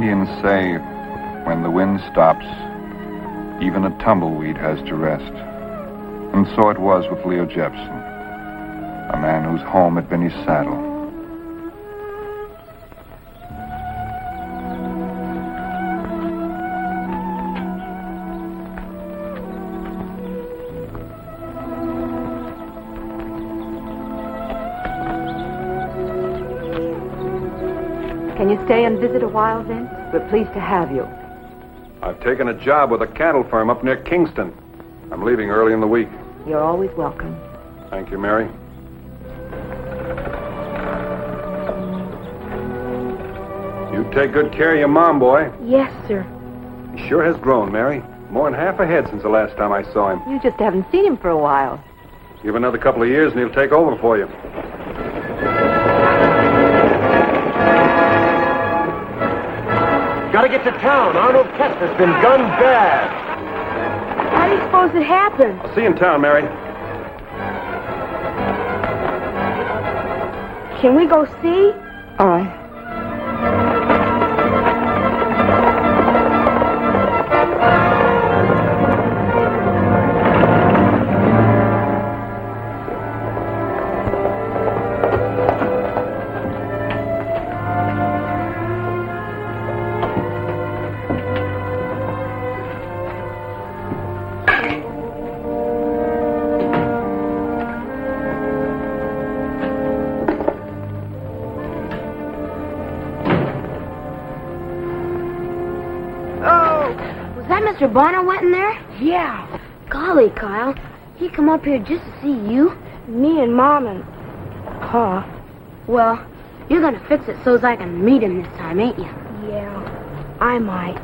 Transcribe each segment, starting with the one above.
Indians say, when the wind stops, even a tumbleweed has to rest. And so it was with Leo Jepson, a man whose home had been his saddle. Can you stay and visit a while, Vince? We're pleased to have you. I've taken a job with a cattle firm up near Kingston. I'm leaving early in the week. You're always welcome. Thank you, Mary. You take good care of your mom, boy. Yes, sir. He sure has grown, Mary. More than half a head since the last time I saw him. You just haven't seen him for a while. Give another couple of years and he'll take over for you. Gotta get to town. Arnold Kester's been gunned bad. How do you suppose it happened? I'll see you in town, Mary. Can we go see? All right. Mr. Bonner went in there? Yeah. Golly, Kyle. He come up here just to see you? Me and Mom and Pa. Well, you're gonna fix it so's I can meet him this time, ain't you? Yeah, I might.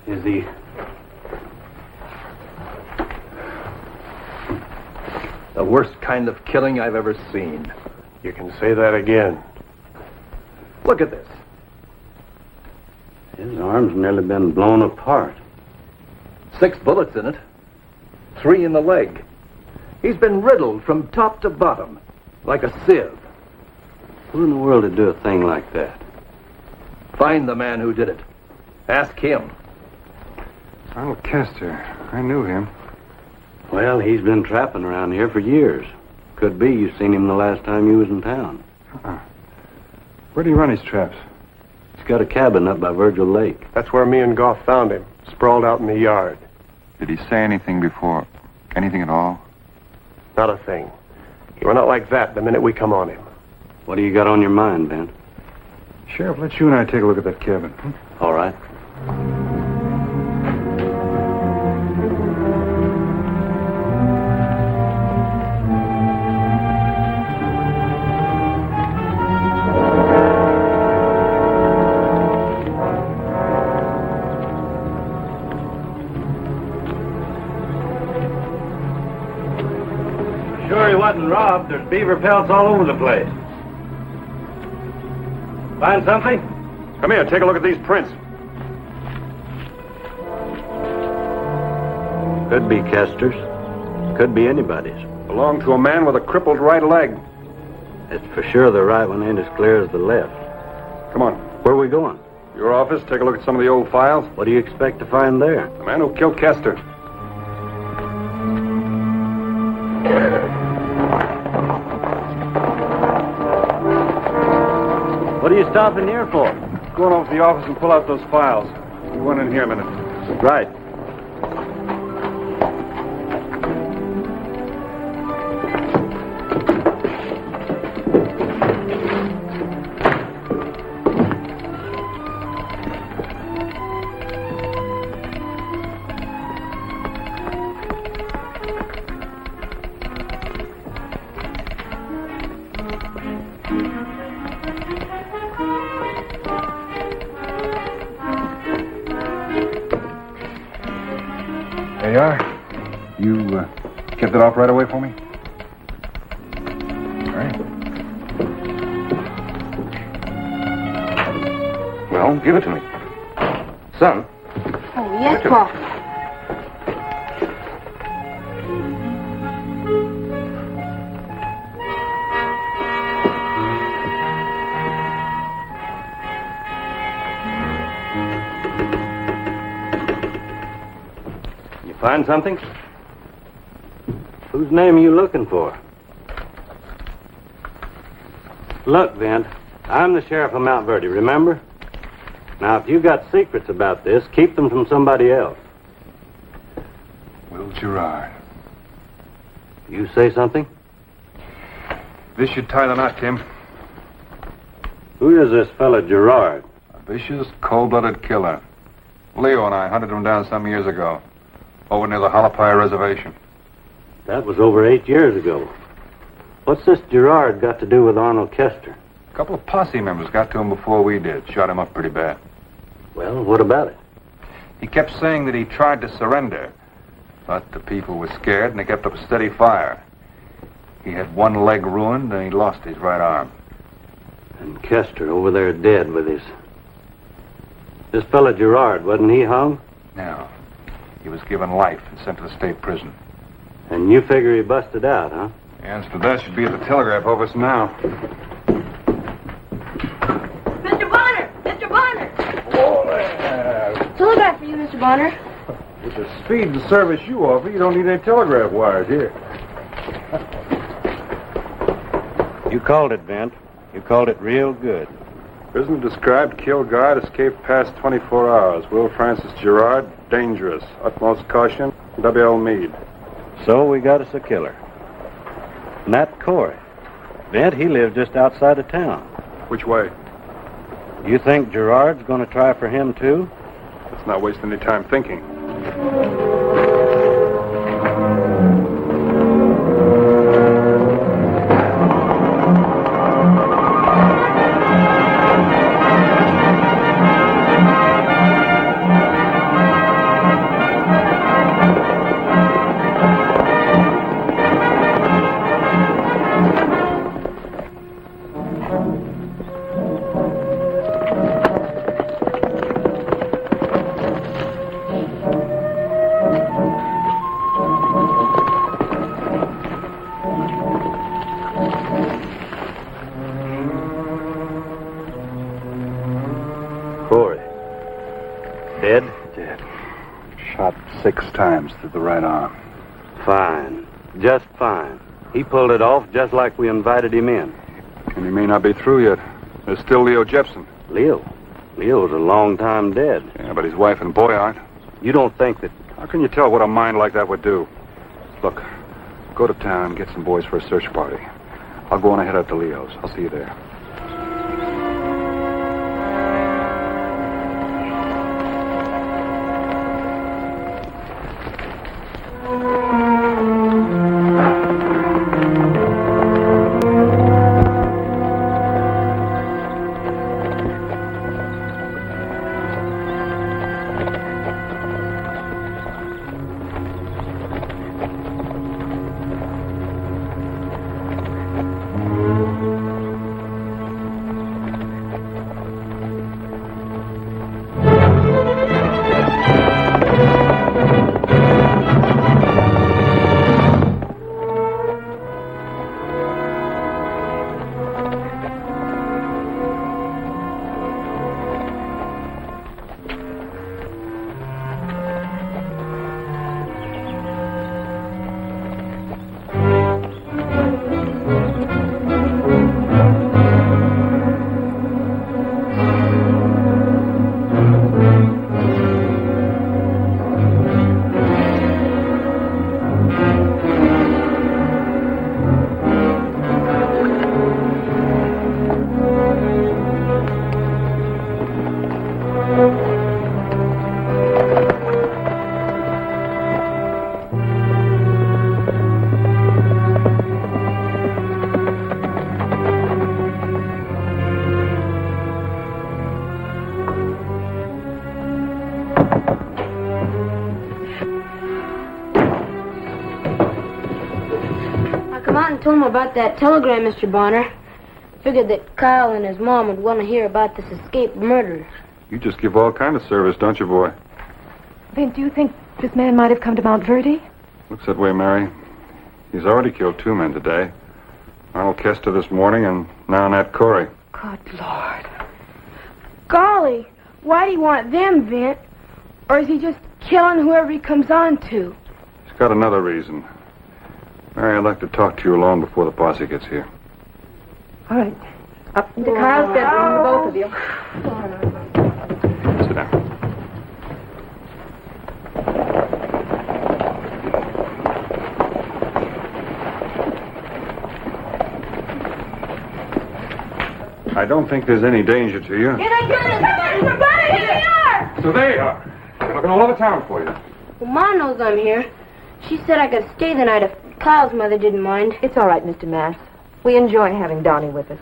Is he... The worst kind of killing I've ever seen. You can say that again. Look at this. His arm's nearly been blown apart. 6 bullets in it. 3 in the leg. He's been riddled from top to bottom, like a sieve. Who in the world would do a thing like that? Find the man who did it. Ask him. Arnold Kester. I knew him. Well, he's been trapping around here for years. Could be you seen him the last time you was in town. Where do you run his traps? He's got a cabin up by Virgil Lake. That's where me and Goff found him, sprawled out in the yard. Did he say anything before? Anything at all? Not a thing. He went out like that the minute we come on him. What do you got on your mind, Ben? Sheriff, let you and I take a look at that cabin. All right. Sure he wasn't robbed. There's beaver pelts all over the place. Find something? Come here, take a look at these prints. Could be Kester's. Could be anybody's. Belong to a man with a crippled right leg. It's for sure the right one ain't as clear as the left. Come on. Where are we going? Your office, take a look at some of the old files. What do you expect to find there? The man who killed Kester. What are you stopping here for? Going over to the office and pull out those files. You want in here a minute. Right. There you are. You get that off right away for me? All right. Well, give it to me. Son. Oh, yes, Pa. You find something? Whose name are you looking for? Look, Vint, I'm the sheriff of Mount Verde, remember? Now, if you got secrets about this, keep them from somebody else. Will Gerard. You say something? This should tie the knot, Tim. Who is this fella Gerard? A vicious, cold-blooded killer. Leo and I hunted him down some years ago, over near the Halapaya Reservation. That was over 8 years ago. What's this Gerard got to do with Arnold Kester? A couple of posse members got to him before we did. Shot him up pretty bad. Well, what about it? He kept saying that he tried to surrender, but the people were scared and they kept up a steady fire. He had one leg ruined and he lost his right arm. And Kester over there dead with his... This fella Gerard, wasn't he hung? No. He was given life and sent to the state prison. And you figure he busted out, huh? The answer to that should be at the telegraph office now. Mr. Bonner! Mr. Bonner! Oh, there. Telegraph for you, Mr. Bonner. With the speed and service you offer, you don't need any telegraph wires here. You called it, Vint. You called it real good. Prisoner described, killed guard, escaped past 24 hours. Will Francis Gerard, dangerous. Utmost caution, W.L. Meade. So we got us a killer. Nat Corey. Vint, he lived just outside of town. Which way? You think Gerard's going to try for him, too? Let's not waste any time thinking. Corey. Dead? Dead. Shot 6 times through the right arm. Fine. Just fine. He pulled it off just like we invited him in. And he may not be through yet. There's still Leo Jepson. Leo? Leo's a long time dead. Yeah, but his wife and boy aren't. You don't think that... How can you tell what a mind like that would do? Look, go to town and get some boys for a search party. I'll go on ahead out to Leo's. I'll see you there. Told him about that telegram, Mr. Bonner. Figured that Kyle and his mom would want to hear about this escaped murderer. You just give all kind of service, don't you, boy? Vin, do you think this man might have come to Mount Verde? Looks that way, Mary. He's already killed 2 men today. Arnold Kester this morning and now Nat Corey. Good Lord. Golly, why do you want them, Vint? Or is he just killing whoever he comes on to. He's got another reason. Mary, I'd like to talk to you alone before the posse gets here. All right. Up into Kyle's bedroom, the both of you. Sit down. I don't think there's any danger to you. Here they are! So there you are. I'm looking all over town for you. Well, Ma knows I'm here. She said I could stay the night if Kyle's mother didn't mind. It's all right, Mr. Mass. We enjoy having Donnie with us.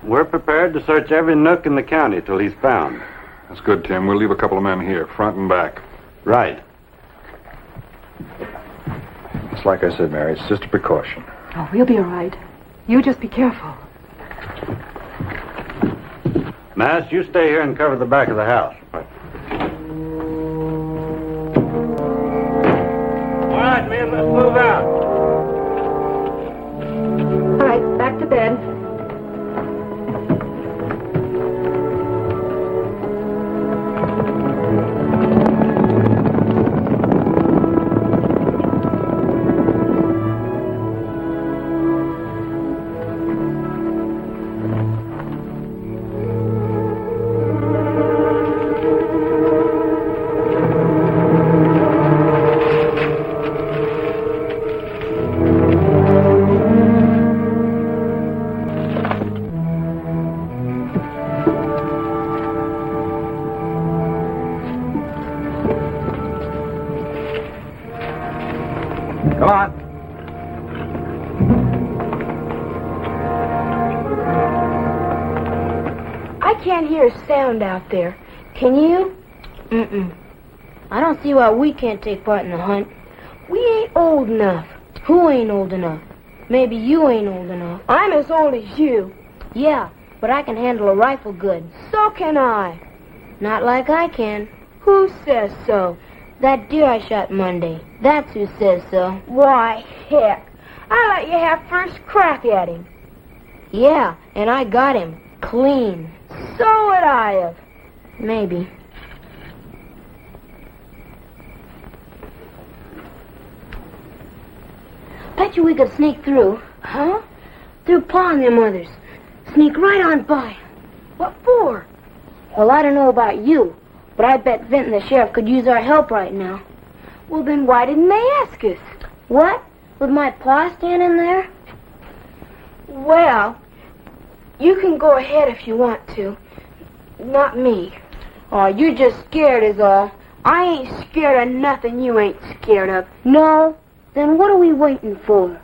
We're prepared to search every nook in the county till he's found. That's good, Tim. We'll leave a couple of men here, front and back. Right. It's like I said, Mary. It's just a precaution. Oh, we'll be all right. You just be careful. Mass, you stay here and cover the back of the house. All right, men, let's move out. All right, back to bed. Come on. I can't hear a sound out there. Can you? Mm-mm. I don't see why we can't take part in the hunt. We ain't old enough. Who ain't old enough? Maybe you ain't old enough. I'm as old as you. Yeah, but I can handle a rifle good. So can I. Not like I can. Who says so? That deer I shot Monday. That's who says so. Why, heck. I let you have first crack at him. Yeah, and I got him. Clean. So would I have. Maybe. Bet you we could sneak through. Huh? Through Pa and them others. Sneak right on by. What for? Well, I don't know about you, but I bet Vinton the sheriff could use our help right now. Well, then why didn't they ask us? What? With my pa standing there? Well, you can go ahead if you want to. Not me. Oh, you're just scared is all. I ain't scared of nothing you ain't scared of. No? Then what are we waiting for?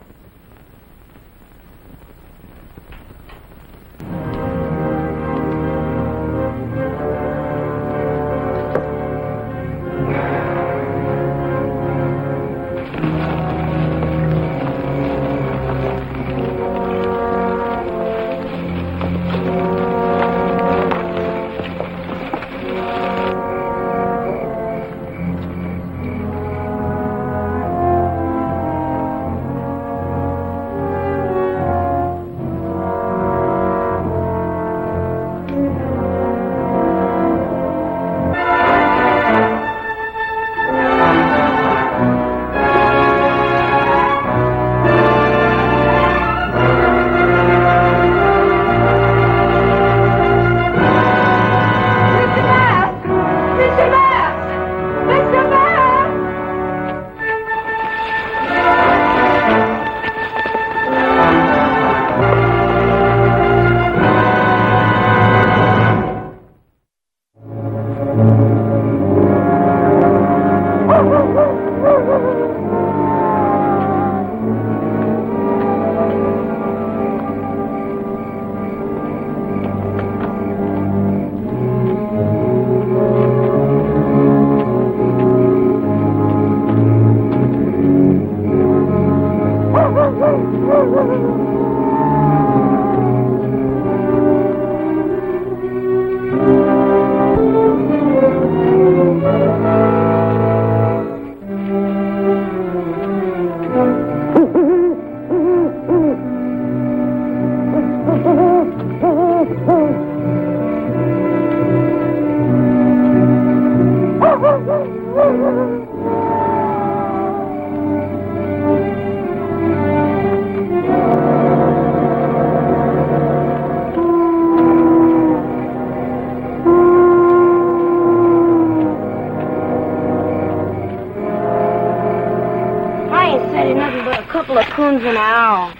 ain't nothing but a couple of coons and an owl.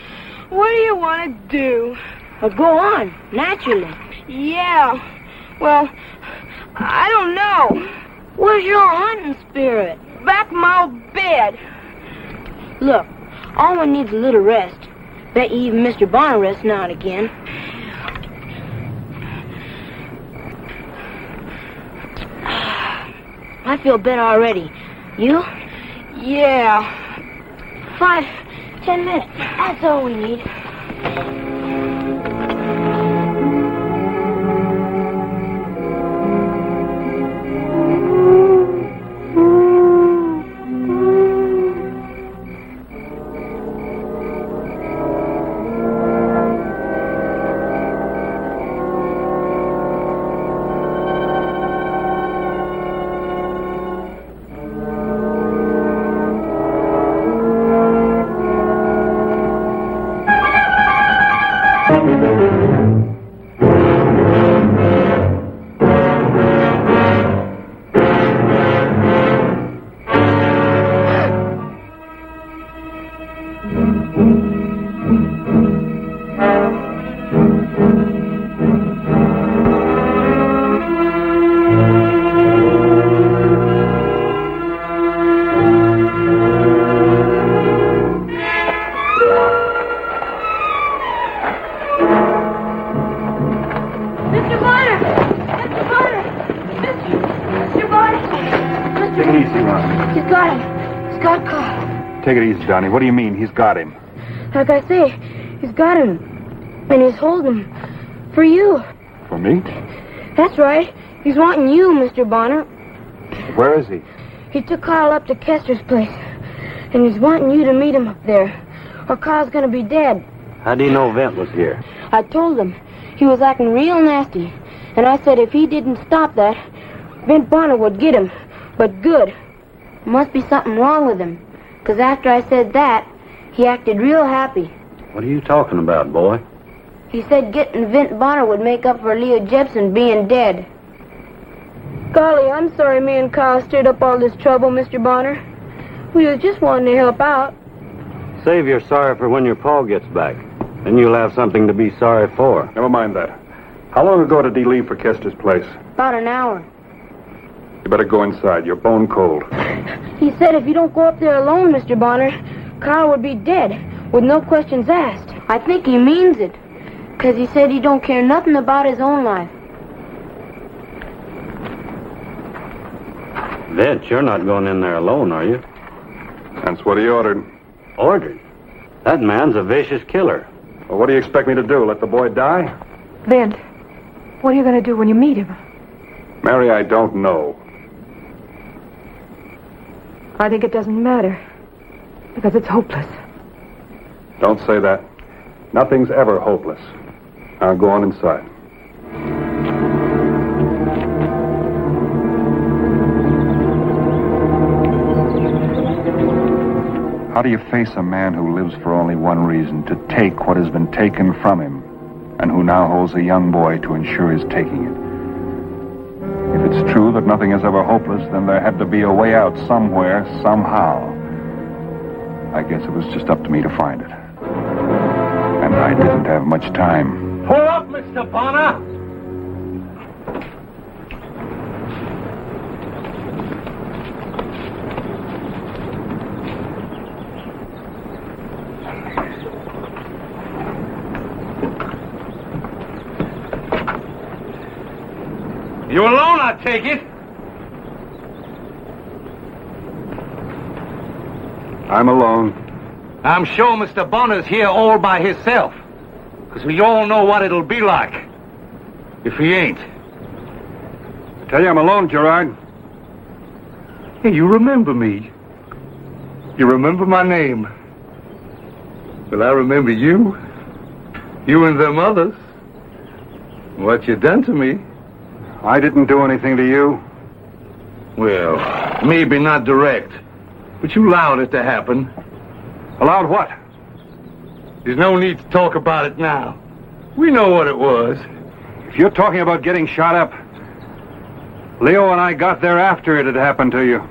What do you want to do? Well, go on, naturally. Yeah, well, I don't know. Where's your hunting spirit? Back my old bed. Look, all one needs a little rest. Bet you even Mr. Bonner rests now and again. I feel better already. You? Yeah. 5-10 minutes. That's all we need. Take it easy, Donnie. What do you mean, he's got him? Like I say, he's got him. And he's holding him. For you. For me? That's right. He's wanting you, Mr. Bonner. Where is he? He took Carl up to Kester's place. And he's wanting you to meet him up there. Or Carl's gonna be dead. How do you know Vint was here? I told him. He was acting real nasty. And I said if he didn't stop that, Vint Bonner would get him. But good. Must be something wrong with him. 'Cause after I said that, he acted real happy. What are you talking about, boy? He said getting Vint Bonner would make up for Leo Jepson being dead. Golly, I'm sorry me and Carl stirred up all this trouble, Mr. Bonner. We was just wanting to help out. Save your sorry for when your pa gets back. Then you'll have something to be sorry for. Never mind that. How long ago did he leave for Kester's place? About an hour. You better go inside. You're bone cold. He said if you don't go up there alone, Mr. Bonner, Carl would be dead, with no questions asked. I think he means it, 'cause he said he don't care nothing about his own life. Vint, you're not going in there alone, are you? That's what he ordered. Ordered? That man's a vicious killer. Well, what do you expect me to do? Let the boy die? Vint, what are you going to do when you meet him? Mary, I don't know. I think it doesn't matter. Because it's hopeless. Don't say that. Nothing's ever hopeless. Now go on inside. How do you face a man who lives for only one reason, to take what has been taken from him, and who now holds a young boy to ensure his taking it? If it's true that nothing is ever hopeless, then there had to be a way out somewhere, somehow. I guess it was just up to me to find it. And I didn't have much time. Pull up, Mr. Bonner! You alone, I take it? I'm alone. I'm sure Mr. Bonner's here all by himself. Because we all know what it'll be like. If he ain't. I tell you, I'm alone, Gerard. Hey, you remember me. You remember my name. Well, I remember you. You and them others. What you done to me. I didn't do anything to you. Well, maybe not direct. But you allowed it to happen. Allowed what? There's no need to talk about it now. We know what it was. If you're talking about getting shot up, Leo and I got there after it had happened to you.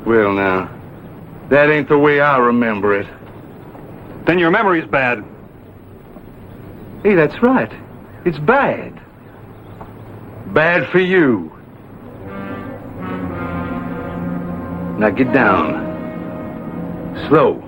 Well, now, That ain't the way I remember it. Then your memory's bad. Hey, that's right. It's bad. Bad for you. Now get down. Slow.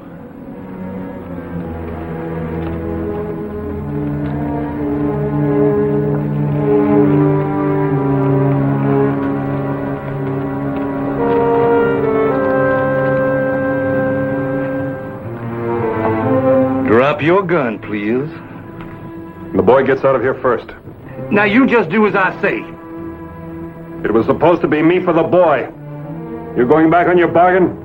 Drop your gun, please. The boy gets out of here first. Now you just do as I say. It was supposed to be me for the boy. You going back on your bargain?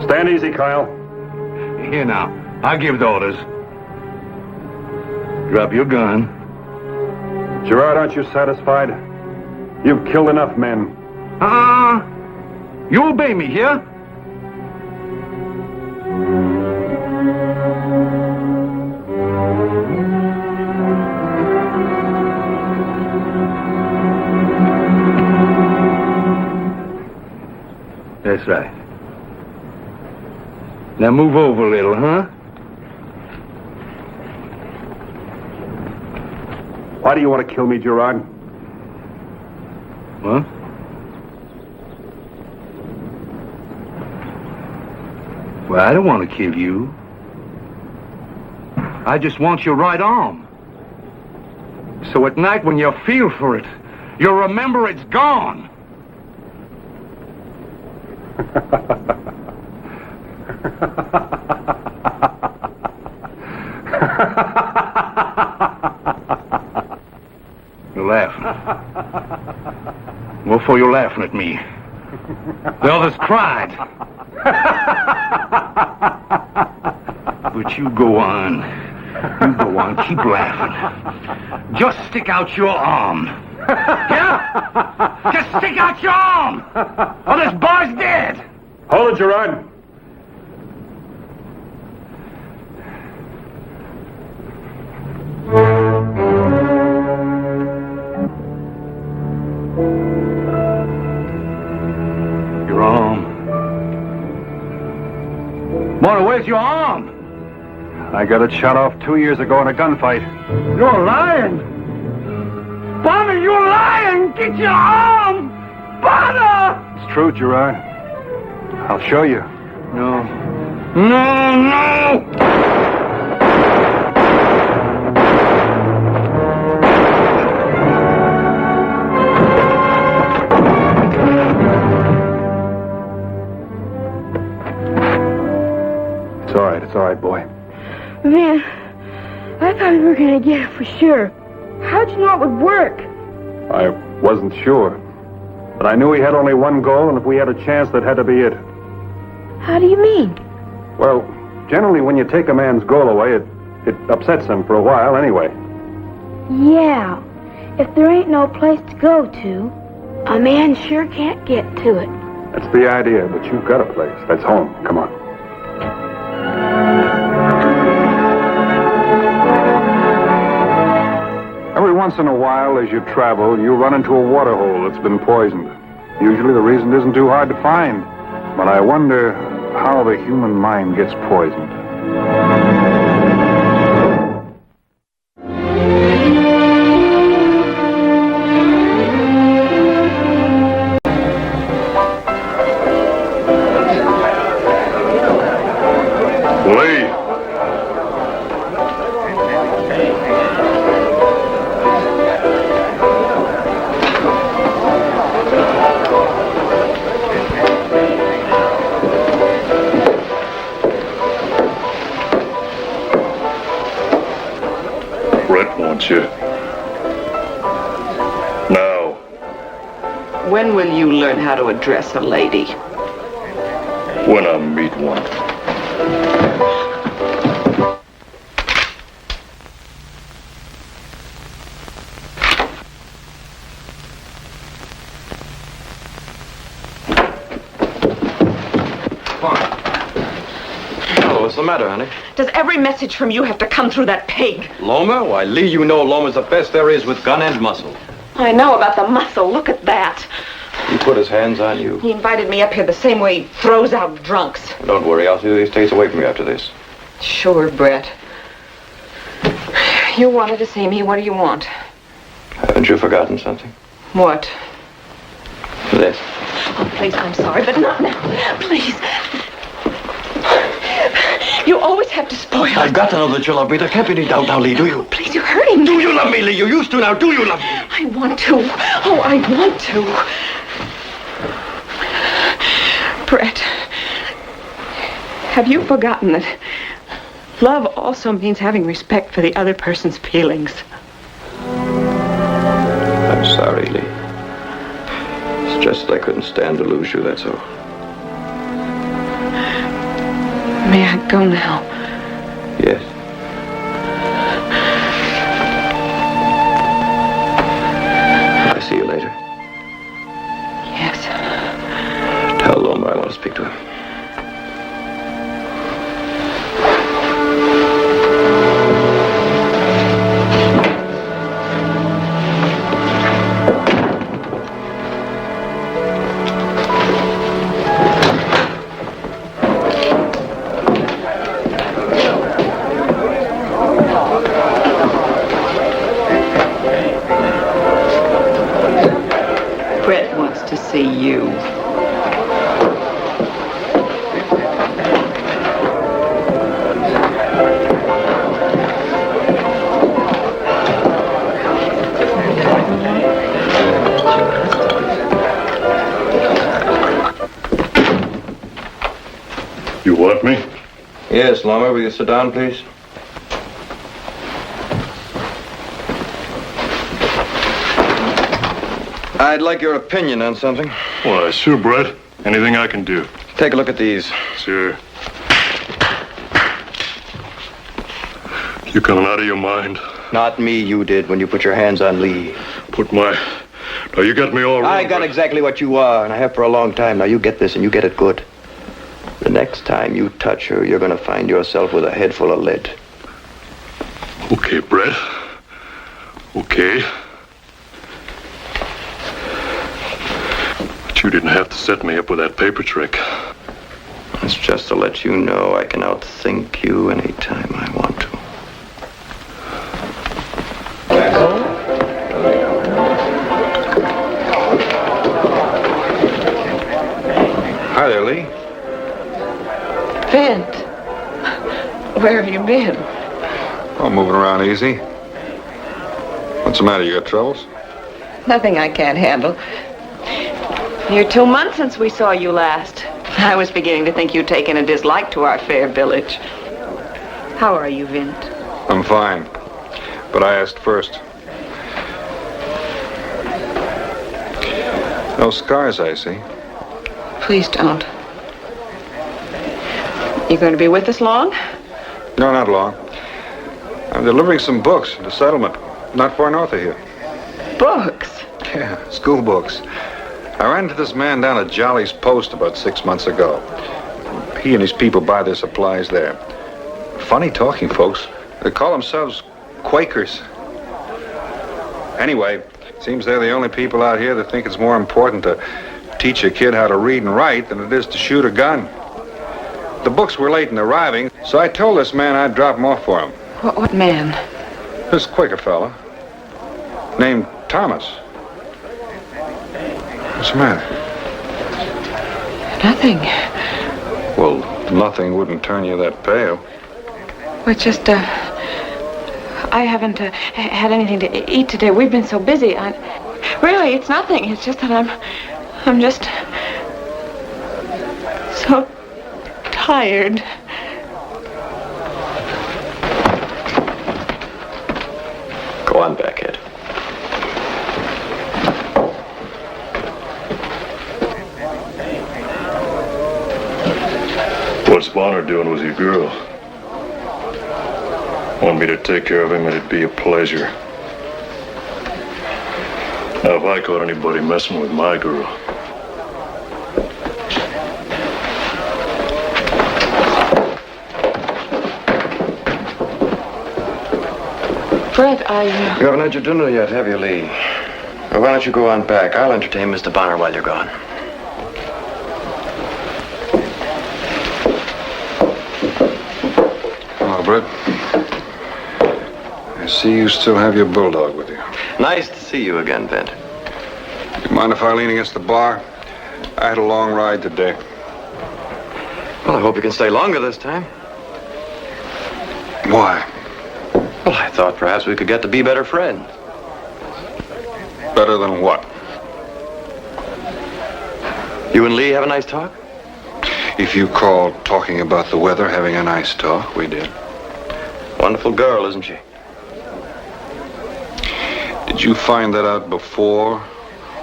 Stand easy, Kyle. Here now, I'll give the orders. Drop your gun. Gerard, aren't you satisfied? You've killed enough men. You obey me, here? That's right. Now move over a little, huh? Why do you want to kill me, Gerard? What? Well, I don't want to kill you. I just want your right arm. So at night when you feel for it, you'll remember it's gone. You're laughing. What for you laughing at me? The others cried. But you go on. You go on. Keep laughing. Just stick out your arm. Yeah? Just stick out your arm! Or this boy's dead! Hold it, Gerard. Your arm. Mona, where's your arm? I got it shot off 2 years ago in a gunfight. You're lying! Bonner, you're lying! Get your arm! Bonner! It's true, Gerard. I'll show you. No. No, no! It's all right, boy. Man, I thought we were going to get it for sure. How'd you know it would work? I wasn't sure. But I knew he had only one goal, and if we had a chance, that had to be it. How do you mean? Well, generally when you take a man's goal away, it upsets him for a while anyway. Yeah. If there ain't no place to go to, a man sure can't get to it. That's the idea, but you've got a place. That's home. Come on. Every once in a while, as you travel, you run into a water hole that's been poisoned. Usually the reason isn't too hard to find. But I wonder how the human mind gets poisoned. Now. When will you learn how to address a lady? When I meet one. What's the matter, honey? Does every message from you have to come through that pig? Loma? Why, Lee, you know Loma's the best there is with gun and muscle. I know about the muscle. Look at that. put his hands on you? He invited me up here the same way he throws out drunks. Don't worry, I'll see that he stays away from you after this. Sure, Brett. You wanted to see me. What do you want? Haven't you forgotten something? What? This. Oh, please, I'm sorry, but not now. Please. You always have to spoil it. I've got to know that you love me. There can't be any doubt now, Lee, do you? Please, you're hurting me. Do you love me, Lee? You used to now. Do you love me? I want to. Oh, I want to. Brett, have you forgotten that love also means having respect for the other person's feelings? I'm sorry, Lee. It's just that I couldn't stand to lose you, that's all. May I go now? Yes. I'll see you later. Yes. Tell Loma I want to speak to him. Brett wants to see you. You want me? Yes, Loma, will you sit down, please? I'd like your opinion on something. Why, sure, Brett. Anything I can do. Take a look at these. Sure. You coming out of your mind? Not me, you did when you put your hands on Lee. Now, you got me all wrong. I got exactly what you are, and I have for a long time. Now, you get this, and you get it good. The next time you touch her, you're going to find yourself with a head full of lead. Okay, Brett. Okay. But you didn't have to set me up with that paper trick. It's just to let you know I can outthink you anytime I want to. Hi there, Lee. Vint, where have you been? Oh, moving around easy. What's the matter? You got troubles? Nothing I can't handle. You're 2 months since we saw you last. I was beginning to think you'd taken a dislike to our fair village. How are you, Vint? I'm fine. But I asked first. No scars, I see. Please don't. You going to be with us long? No, not long. I'm delivering some books to settlement, not far north of here. Books? Yeah, school books. I ran into this man down at Jolly's Post about 6 months ago. He and his people buy their supplies there. Funny talking folks. They call themselves Quakers. Anyway, seems they're the only people out here that think it's more important to teach a kid how to read and write than it is to shoot a gun. The books were late in arriving, so I told this man I'd drop them off for him. What man? This Quaker fella, named Thomas. What's the matter? Nothing. Well, nothing wouldn't turn you that pale. We're just, I haven't had anything to eat today. We've been so busy. Really, it's nothing. It's just that I'm just so tired. Go on back, Ed. What's Bonner doing with your girl? Want me to take care of him, and it'd be a pleasure. Now, if I caught anybody messing with my girl... Brett, You haven't had your dinner yet, have you, Lee? Well, why don't you go on back? I'll entertain Mr. Bonner while you're gone. Hello, Brett. I see you still have your bulldog with you. Nice to see you again, Vent. You mind if I lean against the bar? I had a long ride today. Well, I hope you can stay longer this time. Why? Well, I thought perhaps we could get to be better friends. Better than what? You and Lee have a nice talk? If you call talking about the weather having a nice talk, we did. Wonderful girl, isn't she? Did you find that out before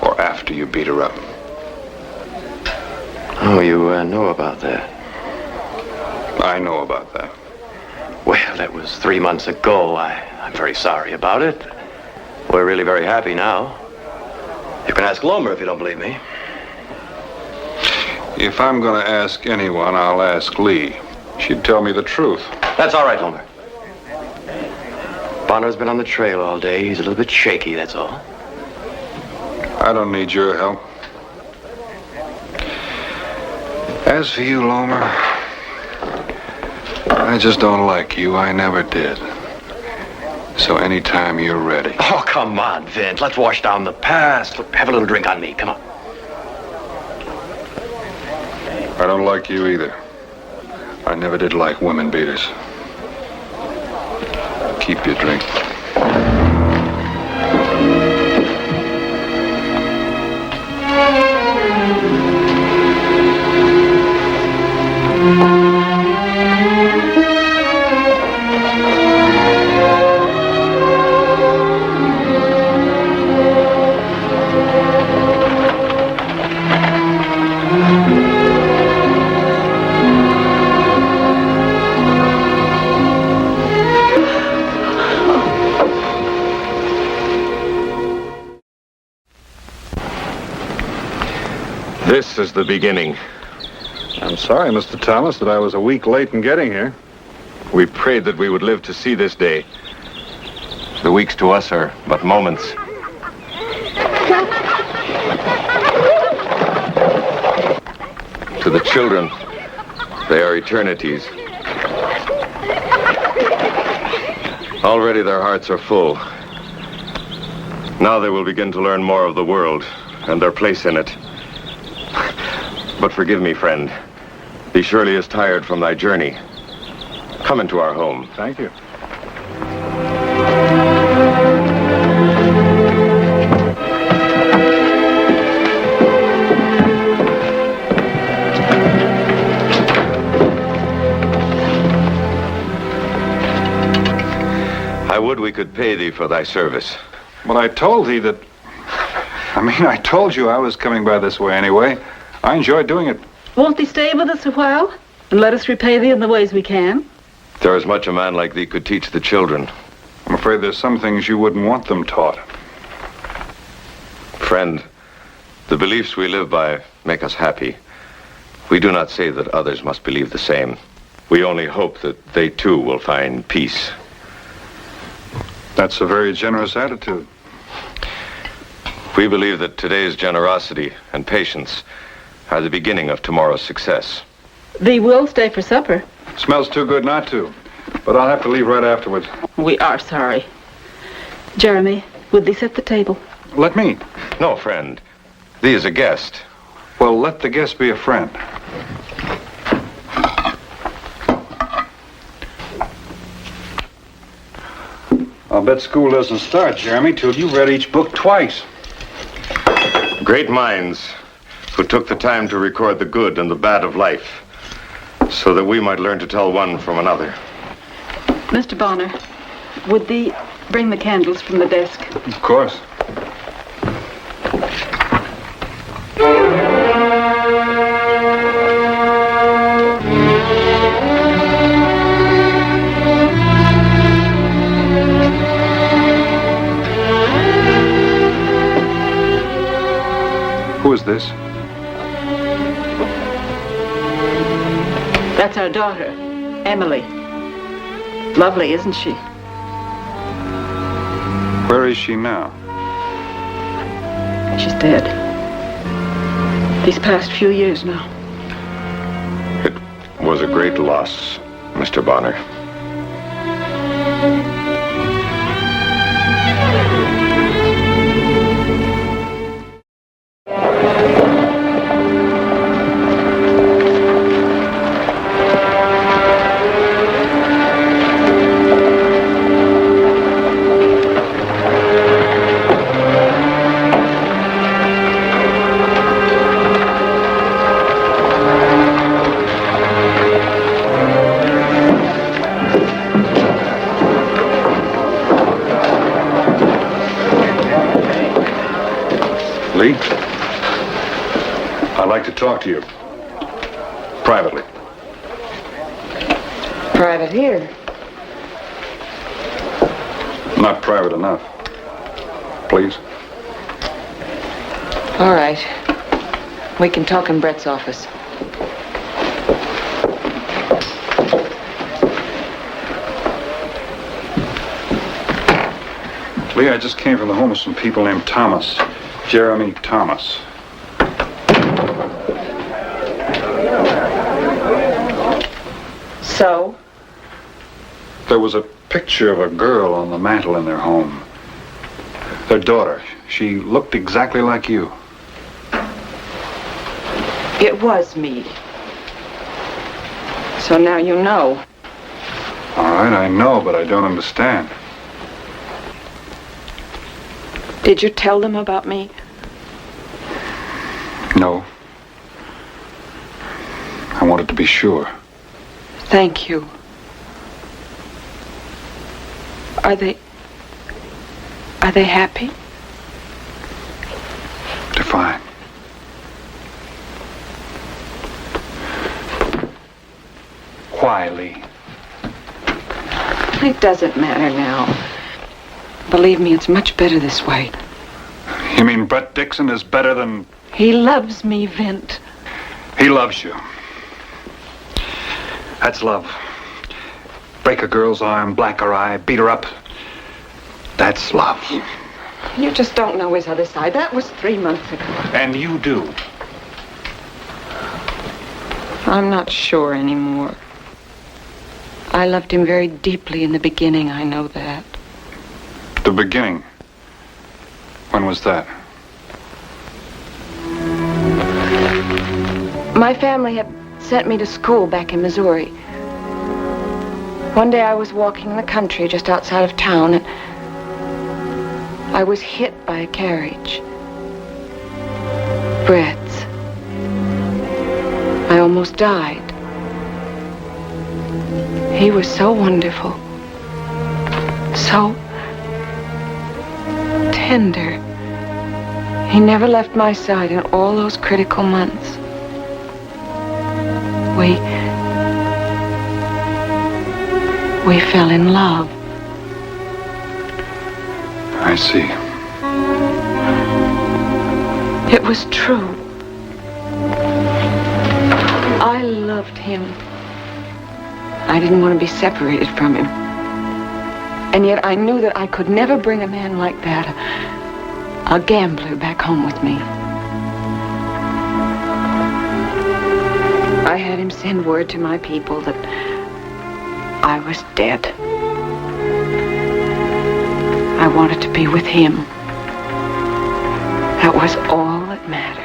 or after you beat her up? Oh, you know about that. I know about that. Well, that was 3 months ago. I'm very sorry about it. We're really very happy now. You can ask Lomer if you don't believe me. If I'm going to ask anyone, I'll ask Lee. She'd tell me the truth. That's all right, Lomer. Bonner's been on the trail all day. He's a little bit shaky, that's all. I don't need your help. As for you, Lomer, I just don't like you. I never did. So anytime you're ready. Oh, come on, Vint. Let's wash down the past. Look, have a little drink on me. Come on. I don't like you either. I never did like women beaters. Keep your drink. This is the beginning. I'm sorry, Mr. Thomas, that I was a week late in getting here. We prayed that we would live to see this day. The weeks to us are but moments. To the children, they are eternities. Already their hearts are full. Now they will begin to learn more of the world and their place in it. But forgive me, friend. Thee surely is tired from thy journey. Come into our home. Thank you. I would we could pay thee for thy service. But I told thee that... I told you I was coming by this way anyway. I enjoy doing it. Won't thee stay with us a while and let us repay thee in the ways we can? There is much a man like thee could teach the children. I'm afraid there's some things you wouldn't want them taught. Friend, the beliefs we live by make us happy. We do not say that others must believe the same. We only hope that they too will find peace. That's a very generous attitude. We believe that today's generosity and patience are the beginning of tomorrow's success. Thee will stay for supper. Smells too good not to. But I'll have to leave right afterwards. We are sorry. Jeremy, would thee set the table? Let me. No, friend. Thee is a guest. Well, let the guest be a friend. I'll bet school doesn't start, Jeremy, till you've read each book twice. Great minds who took the time to record the good and the bad of life so that we might learn to tell one from another. Mr. Bonner, would thee bring the candles from the desk? Of course. Who is this? That's our daughter, Emily. Lovely, isn't she? Where is she now? She's dead. These past few years now. It was a great loss, Mr. Bonner. Lee, I'd like to talk to you. Privately. Private here. Not private enough. Please. All right. We can talk in Brett's office. Lee, I just came from the home of some people named Thomas. Jeremy Thomas. So? There was a picture of a girl on the mantel in their home. Their daughter. She looked exactly like you. It was me. So now you know. All right, I know, but I don't understand. Did you tell them about me? No. I wanted to be sure. Thank you. Are they happy? They're fine. Why, Lee? It doesn't matter now. Believe me, it's much better this way. You mean Brett Dixon is better than... He loves me, Vint. He loves you. That's love. Break a girl's arm, black her eye, beat her up. That's love. You just don't know his other side. That was 3 months ago. And you do. I'm not sure anymore. I loved him very deeply in the beginning, I know that. The beginning? When was that? My family had sent me to school back in Missouri. One day I was walking in the country just outside of town, and I was hit by a carriage. Brett's. I almost died. He was so wonderful. So tender. He never left my side in all those critical months. We fell in love. I see. It was true. I loved him. I didn't want to be separated from him. And yet I knew that I could never bring a man like that, a gambler, back home with me. I had him send word to my people that I was dead. I wanted to be with him. That was all that mattered.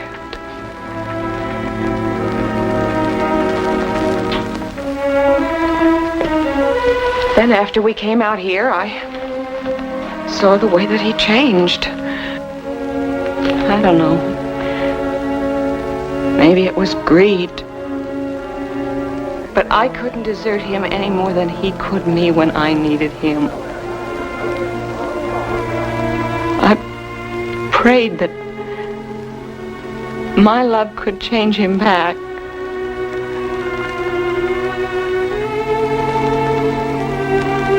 Then after we came out here, I saw the way that he changed. I don't know. Maybe it was greed. But I couldn't desert him any more than he could me when I needed him. I prayed that my love could change him back.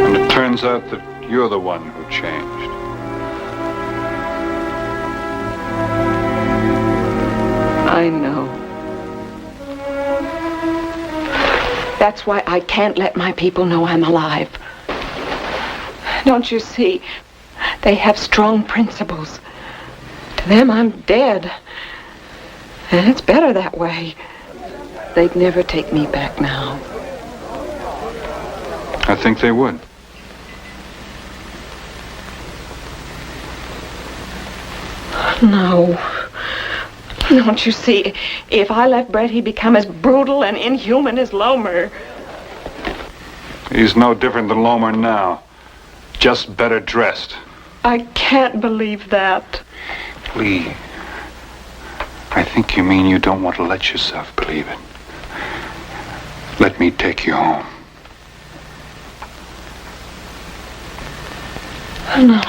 And it turns out that you're the one who changed. I know. That's why I can't let my people know I'm alive. Don't you see? They have strong principles. To them, I'm dead. And it's better that way. They'd never take me back now. I think they would. No. Don't you see? If I left Brett, he'd become as brutal and inhuman as Lomer. He's no different than Lomer now. Just better dressed. I can't believe that. Lee, I think you mean you don't want to let yourself believe it. Let me take you home. No.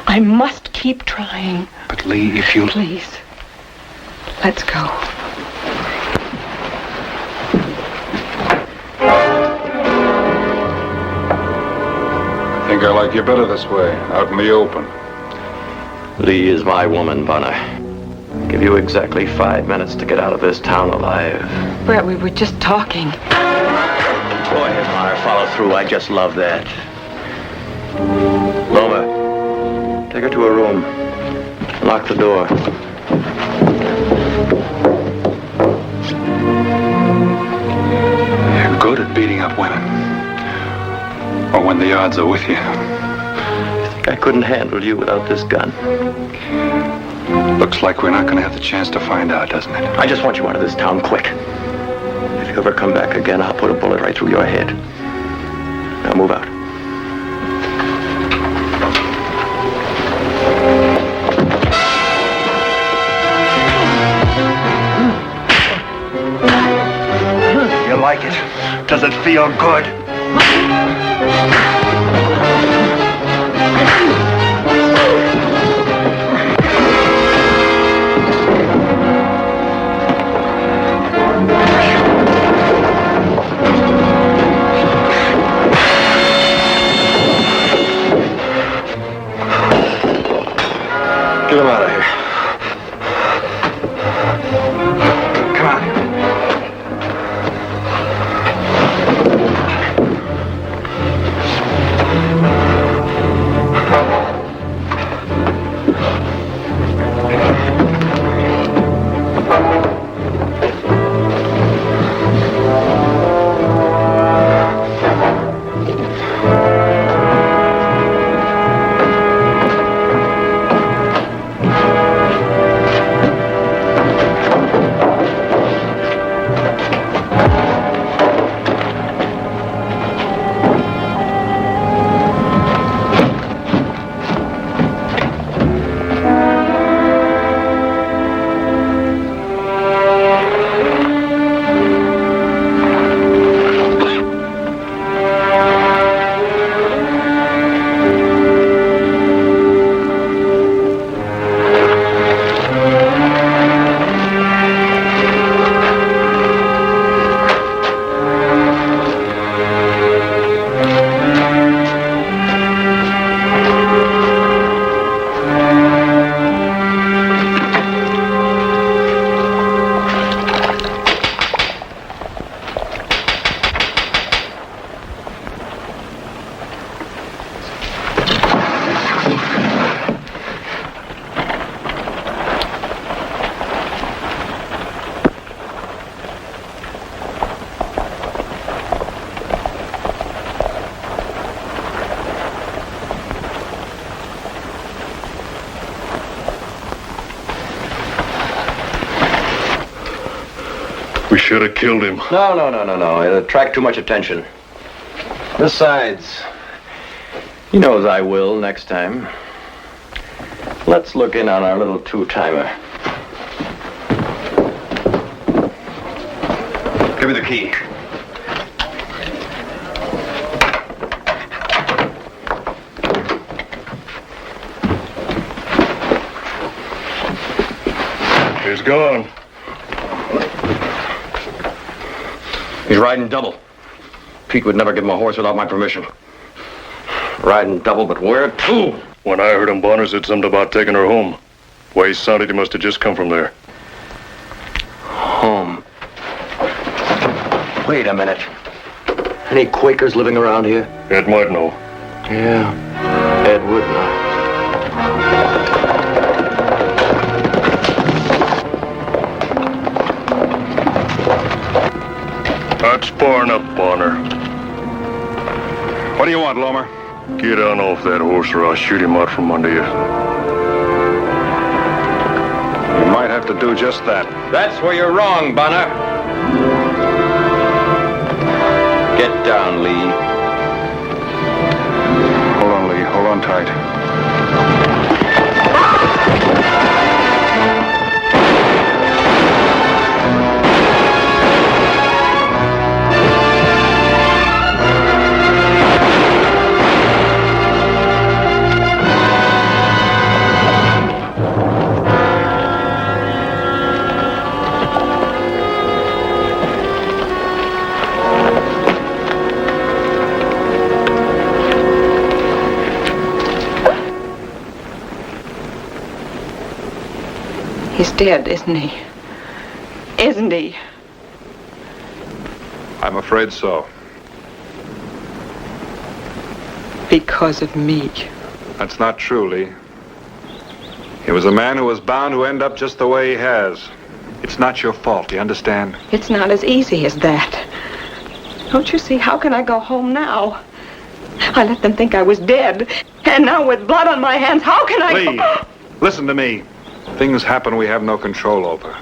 I must keep trying. But Lee, if you... Please. Let's go. I think I like you better this way, out in the open. Lee is my woman, Bonner. Give you exactly 5 minutes to get out of this town alive. Brett, we were just talking. Go ahead, Bonner. Follow through. I just love that. Lomer, take her to her room. Lock the door. You're good at beating up women. Or when the odds are with you. I couldn't handle you without this gun. Looks like we're not going to have the chance to find out, doesn't it? I just want you out of this town quick. If you ever come back again, I'll put a bullet right through your head. Now move out. You like it? Does it feel good? Get him out of here. Come on. We should have killed him. No. It'll attract too much attention. Besides, he knows I will next time. Let's look in on our little two-timer. Give me the key. He's gone. He's riding double. Pete would never give him a horse without my permission. Riding double, but where to? When I heard him, Bonner said something about taking her home. The way he sounded, he must have just come from there. Home. Wait a minute. Any Quakers living around here? Ed might know. Yeah, Ed would know. That's far enough, Bonner. What do you want, Lomer? Get on off that horse or I'll shoot him out from under you. You might have to do just that. That's where you're wrong, Bonner. Get down, Lee. Hold on, Lee. Hold on tight. He's dead, isn't he? Isn't he? I'm afraid so. Because of me. That's not true, Lee. He was a man who was bound to end up just the way he has. It's not your fault, you understand? It's not as easy as that. Don't you see? How can I go home now? I let them think I was dead. And now with blood on my hands, how can I... Lee, listen to me. Things happen we have no control over.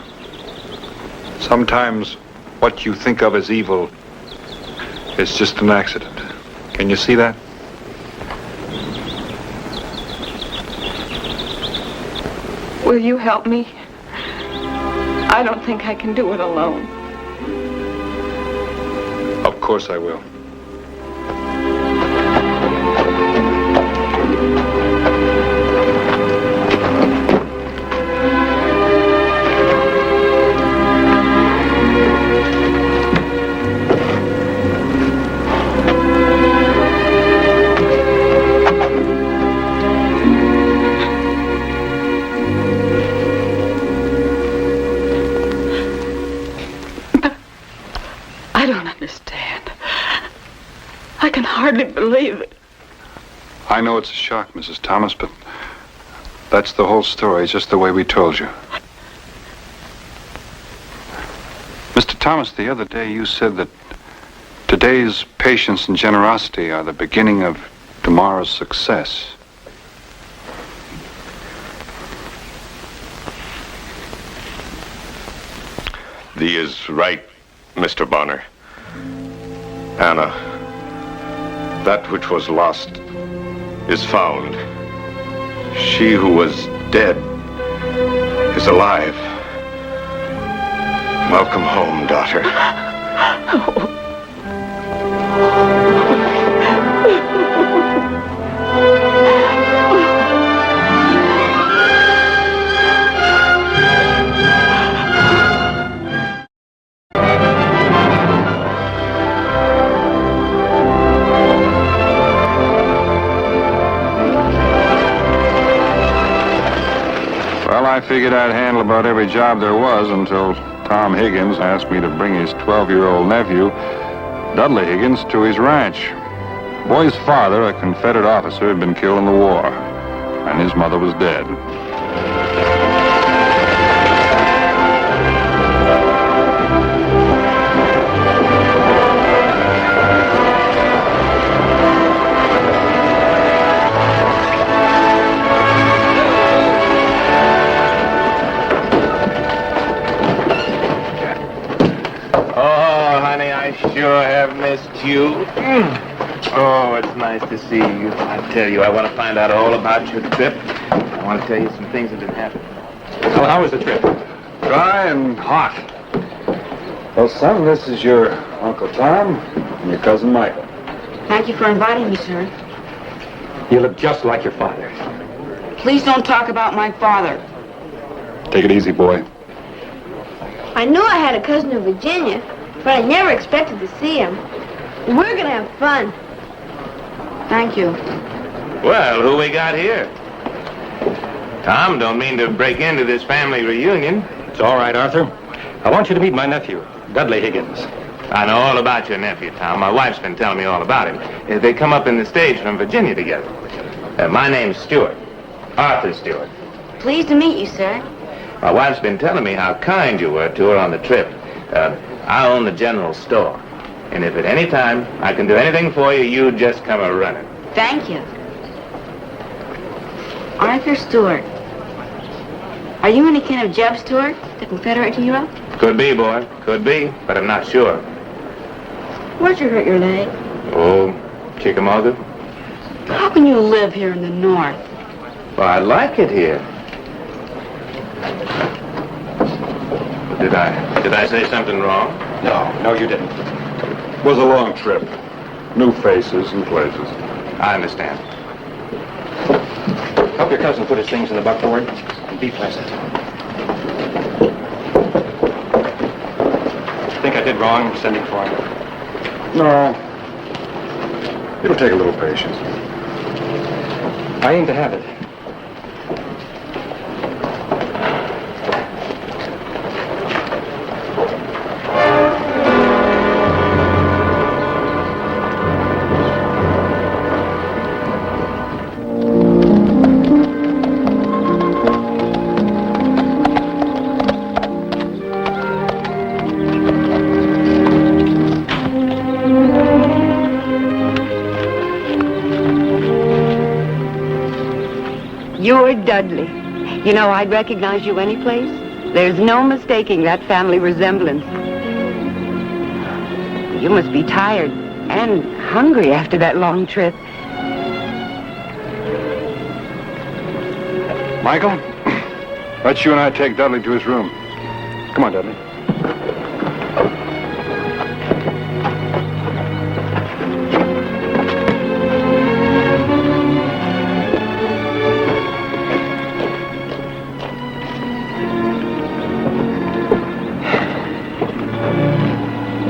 Sometimes what you think of as evil is just an accident. Can you see that? Will you help me? I don't think I can do it alone. Of course I will. I don't understand. I can hardly believe it. I know it's a shock, Mrs. Thomas, but that's the whole story, just the way we told you. Mr. Thomas, the other day you said that today's patience and generosity are the beginning of tomorrow's success. Thee is right, Mr. Bonner. Anna, that which was lost is found. She who was dead is alive. Welcome home, daughter. Well, I figured I'd handle about every job there was until Tom Higgins asked me to bring his 12-year-old nephew, Dudley Higgins, to his ranch. The boy's father, a Confederate officer, had been killed in the war, and his mother was dead. Sure have missed you. Oh, it's nice to see you. I tell you, I want to find out all about your trip. I want to tell you some things that have happened. Well, how was the trip? Dry and hot. Well, son, this is your Uncle Tom and your cousin Michael. Thank you for inviting me, sir. You look just like your father. Please don't talk about my father. Take it easy, boy. I knew I had a cousin in Virginia, but I never expected to see him. We're gonna have fun. Thank you. Well, who we got here? Tom don't mean to break into this family reunion. It's all right, Arthur. I want you to meet my nephew, Dudley Higgins. I know all about your nephew, Tom. My wife's been telling me all about him. They come up in the stage from Virginia together. My name's Stewart. Arthur Stewart. Pleased to meet you, sir. My wife's been telling me how kind you were to her on the trip. I own the general store. And if at any time I can do anything for you, you just come a-running. Thank you. Arthur Stewart. Are you any kin of Jeb Stewart, the Confederate hero? Could be, boy. Could be, but I'm not sure. Where'd you hurt your leg? Oh, Chickamauga? How can you live here in the North? Well, I like it here. Did I say something wrong? No, you didn't. It was a long trip. New faces and places. I understand. Help your cousin put his things in the buckboard and be pleasant. Think I did wrong sending for him? No. It'll take a little patience. I aim to have it. You're Dudley. You know, I'd recognize you any place. There's no mistaking that family resemblance. You must be tired and hungry after that long trip. Michael, let you and I take Dudley to his room. Come on, Dudley.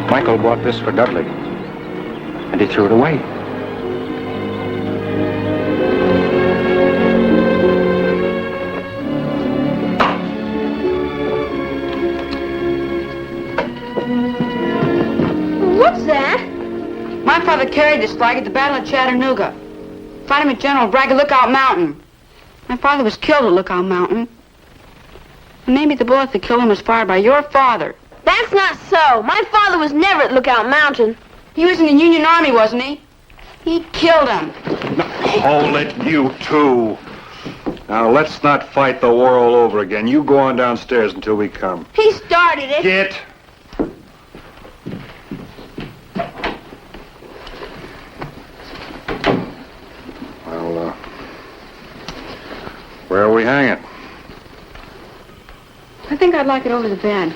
Michael bought this for Dudley, and he threw it away. What's that? My father carried this flag at the Battle of Chattanooga. Found him at General Bragg at Lookout Mountain. My father was killed at Lookout Mountain. And maybe the bullet that killed him was fired by your father. That's not so. My father was never at Lookout Mountain. He was in the Union Army, wasn't he? He killed him. Hold it, you two. Now, let's not fight the war all over again. You go on downstairs until we come. He started it. Get. Well, where are we hanging? I think I'd like it over the bed.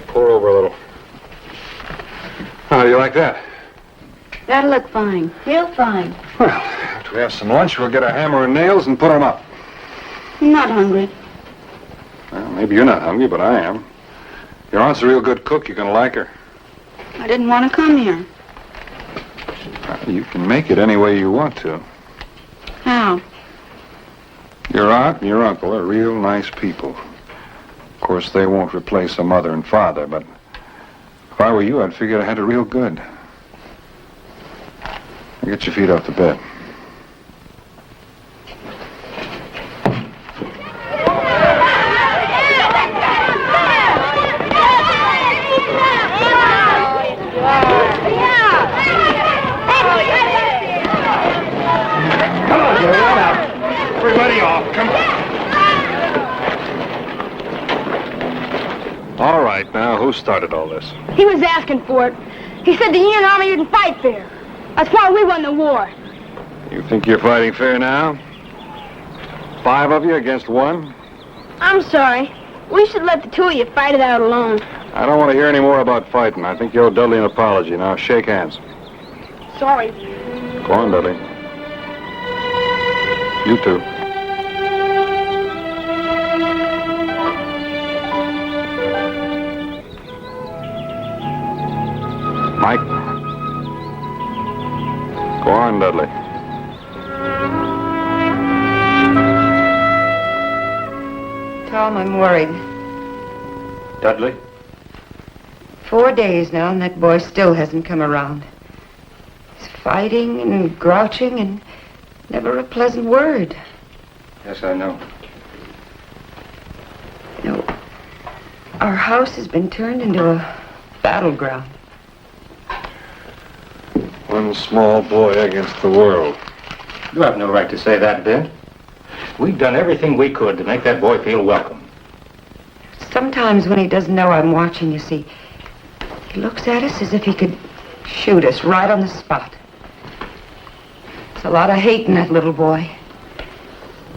Pour over a little. How do you like that? That'll look fine. Real fine. Well, after we have some lunch, we'll get a hammer and nails and put them up. I'm not hungry. Well, maybe you're not hungry, but I am. Your aunt's a real good cook. You're going to like her. I didn't want to come here. Well, you can make it any way you want to. How? Your aunt and your uncle are real nice people. Of course, they won't replace a mother and father, but if I were you, I'd figure I had it real good. Now get your feet off the bed. Come on, get out. Everybody off. Come on. All right, now, who started all this? He was asking for it. He said the Union Army didn't fight fair. That's why we won the war. You think you're fighting fair now? 5 of you against 1? I'm sorry. We should let the two of you fight it out alone. I don't want to hear any more about fighting. I think you owe Dudley an apology. Now, shake hands. Sorry. Go on, Dudley. You too. Mike. Go on, Dudley. Tom, I'm worried. Dudley? 4 days now, and that boy still hasn't come around. He's fighting and grouching and never a pleasant word. Yes, I know. Our house has been turned into a battleground. One small boy against the world. You have no right to say that, Ben. We've done everything we could to make that boy feel welcome. Sometimes when he doesn't know I'm watching, you see, he looks at us as if he could shoot us right on the spot. There's a lot of hate in that little boy.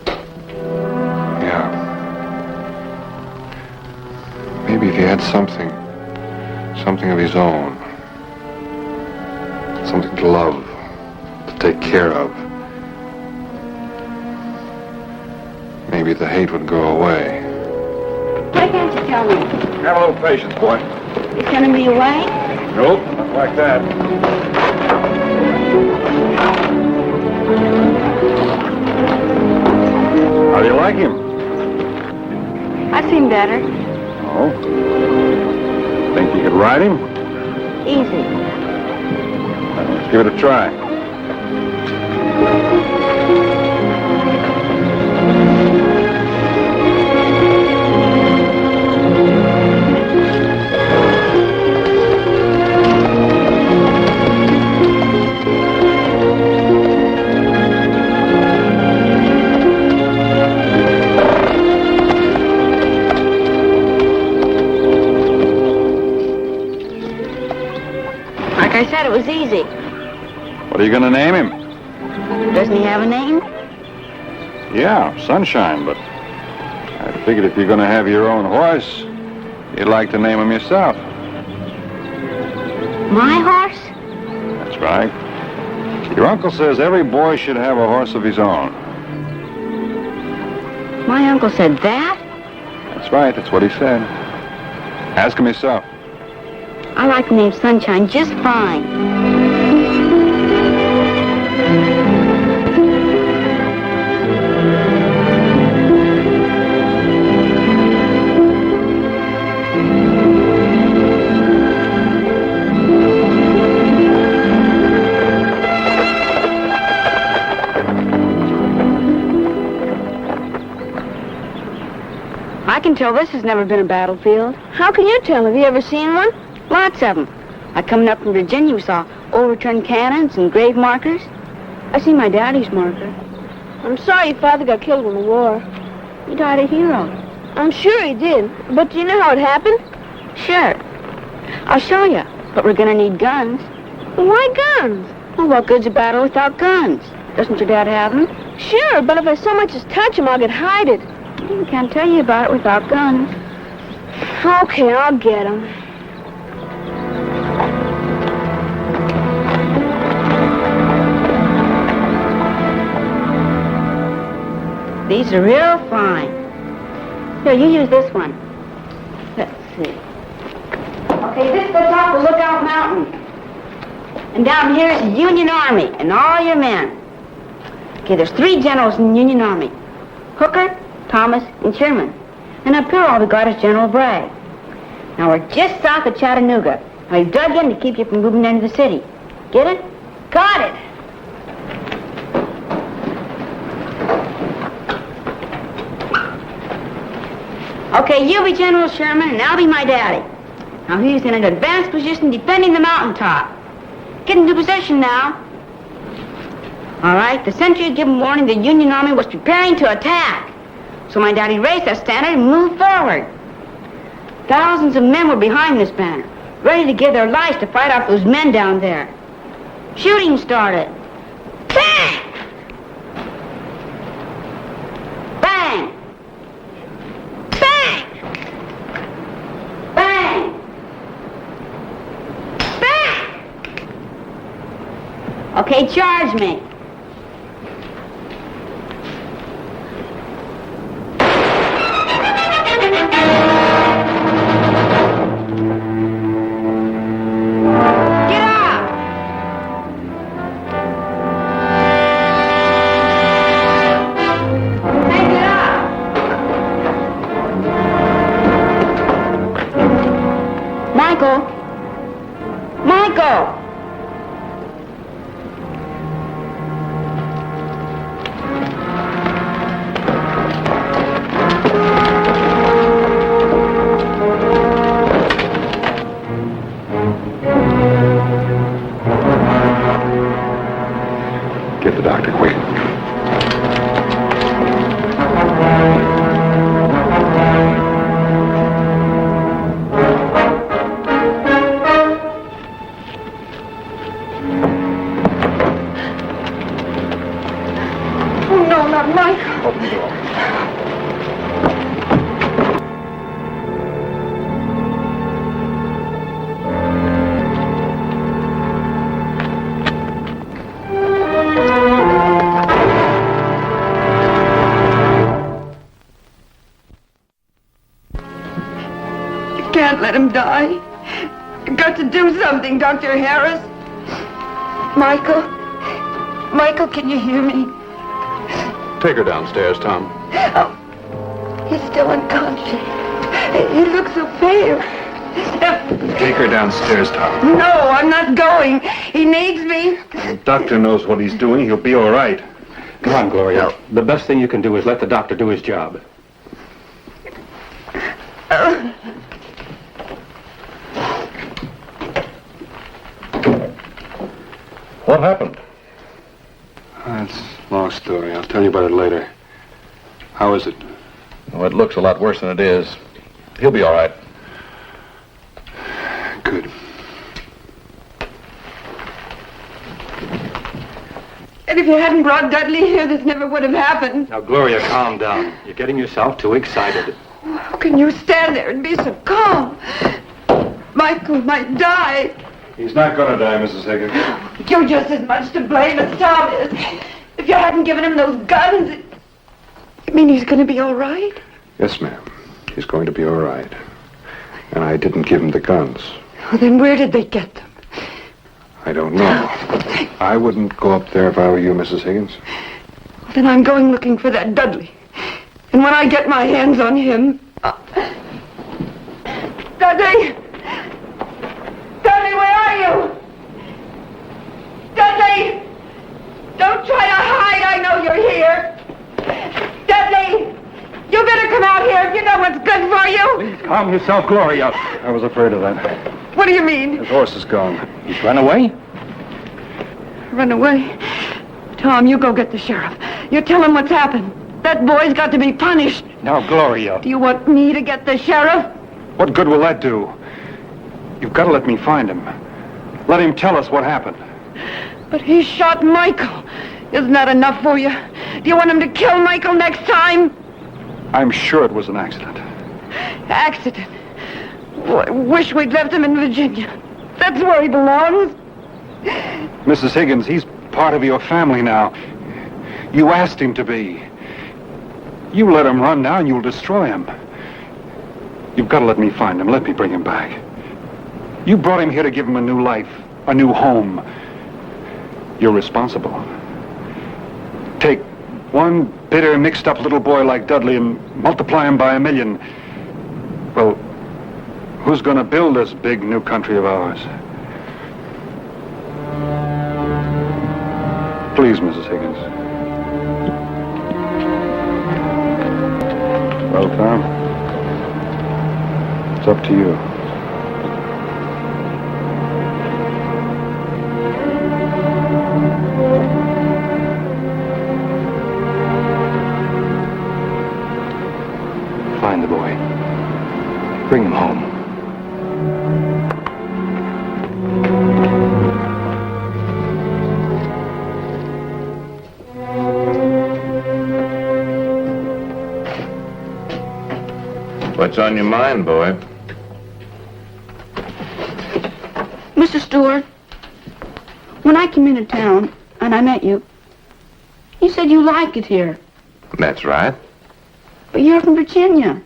Yeah. Maybe if he had something of his own. Something to love, to take care of. Maybe the hate would go away. Why can't you tell me? Have a little patience, boy. You're sending me away? Nope, not like that. How do you like him? I've seen better. Oh? Think you could ride him? Easy. Let's give it a try. Like I said, it was easy. What are you going to name him? Doesn't he have a name? Yeah, Sunshine, but I figured if you're going to have your own horse, you'd like to name him yourself. My horse? That's right. Your uncle says every boy should have a horse of his own. My uncle said that? That's right, that's what he said. Ask him yourself. I like the name Sunshine just fine. I can tell this has never been a battlefield. How can you tell? Have you ever seen one? Lots of them. Like coming up from Virginia, we saw overturned cannons and grave markers. I seen my daddy's marker. I'm sorry your father got killed in the war. He died a hero. I'm sure he did. But do you know how it happened? Sure. I'll show you. But we're gonna need guns. Well, why guns? Well, what good's a battle without guns? Doesn't your dad have them? Sure, but if I so much as touch him, I'll get hided. I can't tell you about it without guns. Okay, I'll get him. These are real fine. Here, you use this one. Let's see. Okay, this goes off the Lookout Mountain. And down here is the Union Army and all your men. Okay, there's 3 generals in the Union Army. Hooker, Thomas, and Sherman. And up here all we got is General Bragg. Now we're just south of Chattanooga. Now we've dug in to keep you from moving into the city. Get it? Got it. Okay, you be General Sherman, and I'll be my daddy. Now he's in an advanced position defending the mountaintop. Get into position now. All right, the sentry had given warning the Union Army was preparing to attack. So my daddy raised that standard and moved forward. Thousands of men were behind this banner, ready to give their lives to fight off those men down there. Shooting started. Bang! Bang! Bang! Bang! Bang! Okay, charge me. Michael. Open the door. You can't let him die. You've got to do something, Dr. Harris. Michael? Michael, can you hear me? Take her downstairs, Tom. Oh, he's still unconscious. He looks so pale. Take her downstairs, Tom. No, I'm not going. He needs me. The doctor knows what he's doing. He'll be all right. Come on, Gloria. The best thing you can do is let the doctor do his job. What happened? That's a long story. I'll tell you about it later. How is it? Oh, it looks a lot worse than it is. He'll be all right. Good. And if you hadn't brought Dudley here, this never would have happened. Now, Gloria, calm down. You're getting yourself too excited. How can you stand there and be so calm? Michael might die. He's not going to die, Mrs. Higgins. You're just as much to blame as Tom is. If you hadn't given him those guns, you mean he's going to be all right? Yes, ma'am. He's going to be all right. And I didn't give him the guns. Well, then where did they get them? I don't know. I wouldn't go up there if I were you, Mrs. Higgins. Well, then I'm going looking for that Dudley. And when I get my hands on him... Dudley! Dudley, where are you? Dudley! Don't try to hide. I know you're here. Dudley! You better come out here if you know what's good for you. Please calm yourself, Gloria. I was afraid of that. What do you mean? His horse is gone. He's run away? Run away? Tom, you go get the sheriff. You tell him what's happened. That boy's got to be punished. Now, Gloria. Do you want me to get the sheriff? What good will that do? You've got to let me find him. Let him tell us what happened. But he shot Michael. Isn't that enough for you? Do you want him to kill Michael next time? I'm sure it was an accident. Accident? Wish we'd left him in Virginia. That's where he belongs. Mrs. Higgins, he's part of your family now. You asked him to be. You let him run now and you'll destroy him. You've got to let me find him. Let me bring him back. You brought him here to give him a new life, a new home. You're responsible. Take one bitter, mixed-up little boy like Dudley and multiply him by 1,000,000. Well, who's going to build this big new country of ours? Please, Mrs. Higgins. Well, Tom, it's up to you. Find the boy. Bring him home. What's on your mind, boy? Mr. Stewart, when I came into town and I met you, you said you like it here. That's right. But you're from Virginia.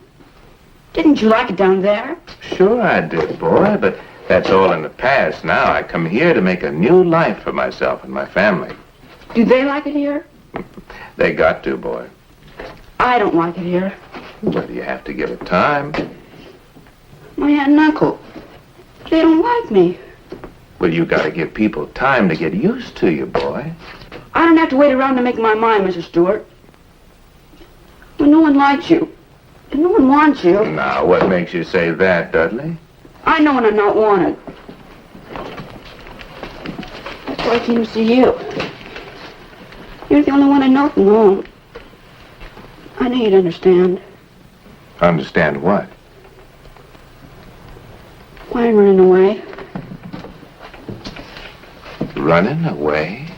Didn't you like it down there? Sure I did, boy, but that's all in the past. Now I come here to make a new life for myself and my family. Do they like it here? They got to, boy. I don't like it here. Well, you have to give it time. My aunt and uncle, they don't like me. Well, you got to give people time to get used to you, boy. I don't have to wait around to make my mind, Mr. Stewart. When no one likes you, and no one wants you... Now, what makes you say that, Dudley? I know when I'm not wanted. That's why I came to see you. You're the only one I know from home. I know you'd understand. Understand what? Why I'm running away. Running away?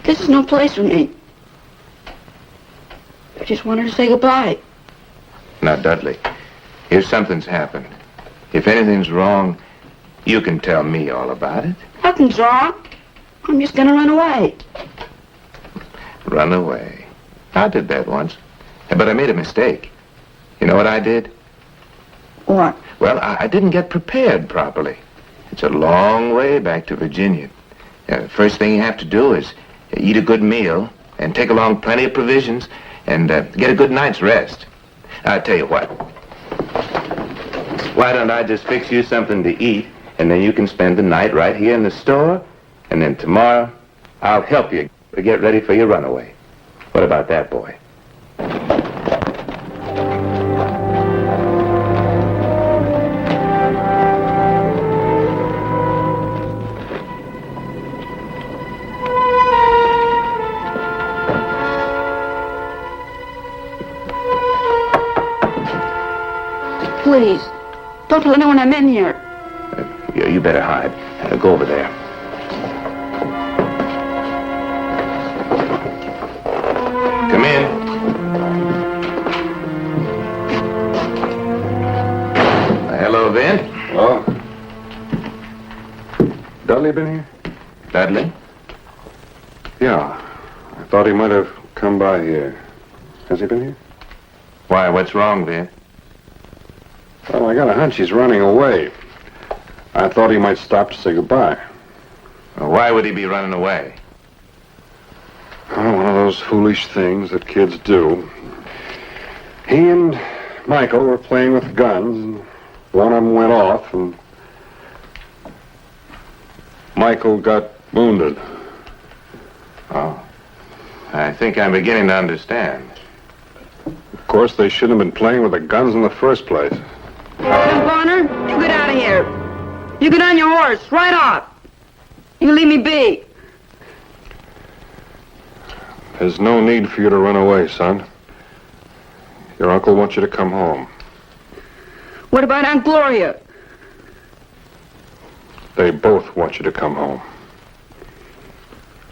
This is no place for me. I just wanted to say goodbye. Now, Dudley, if something's happened, if anything's wrong, you can tell me all about it. Nothing's wrong. I'm just gonna run away. Run away. I did that once, but I made a mistake. You know what I did? What? Well, I didn't get prepared properly. It's a long way back to Virginia. First thing you have to do is eat a good meal and take along plenty of provisions and get a good night's rest. I'll tell you what. Why don't I just fix you something to eat, and then you can spend the night right here in the store, and then tomorrow I'll help you to get ready for your runaway. What about that, boy? Please, don't tell anyone I'm in here. You better hide. Go over there. Come in. Hello, Vint. Oh. Dudley been here? Dudley? Yeah. I thought he might have come by here. Has he been here? Why, what's wrong, Vint? Well, I got a hunch he's running away. I thought he might stop to say goodbye. Well, why would he be running away? Oh, one of those foolish things that kids do. He and Michael were playing with guns, and one of them went off, and Michael got wounded. Oh. I think I'm beginning to understand. Of course, they shouldn't have been playing with the guns in the first place. Now, Bonner, you get out of here. You get on your horse, right off. You leave me be. There's no need for you to run away, son. Your uncle wants you to come home. What about Aunt Gloria? They both want you to come home.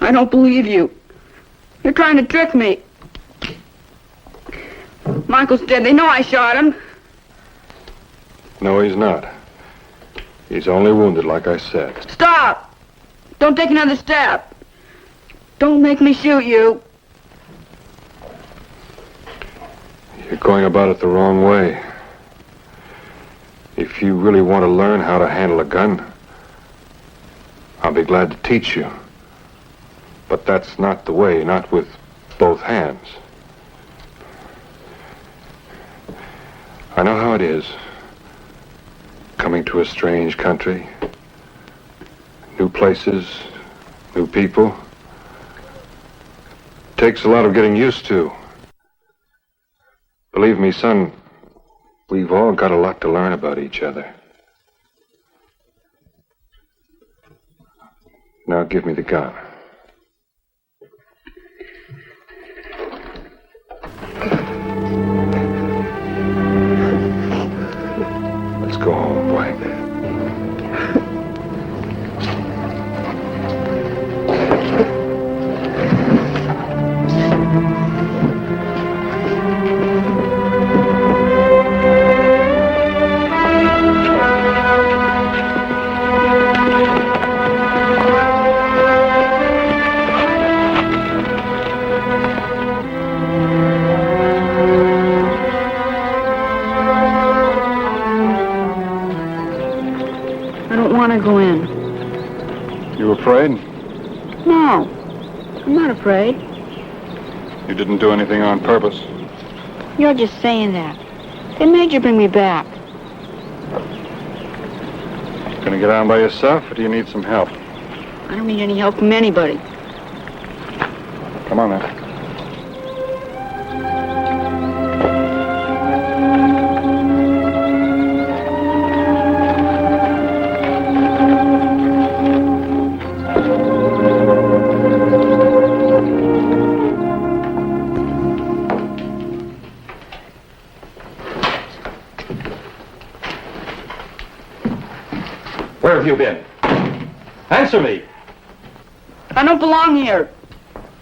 I don't believe you. You're trying to trick me. Michael's dead. They know I shot him. No, he's not. He's only wounded, like I said. Stop! Don't take another step. Don't make me shoot you. You're going about it the wrong way. If you really want to learn how to handle a gun, I'll be glad to teach you. But that's not the way, not with both hands. I know how it is. Coming to a strange country. New places, new people. Takes a lot of getting used to. Believe me, son, we've all got a lot to learn about each other. Now give me the gun. Let's go home, boy. Go in. You afraid? No, I'm not afraid. You didn't do anything on purpose. You're just saying that. They made you bring me back. Gonna get on by yourself, or do you need some help? I don't need any help from anybody. Come on, then. Where have you been? Answer me. I don't belong here.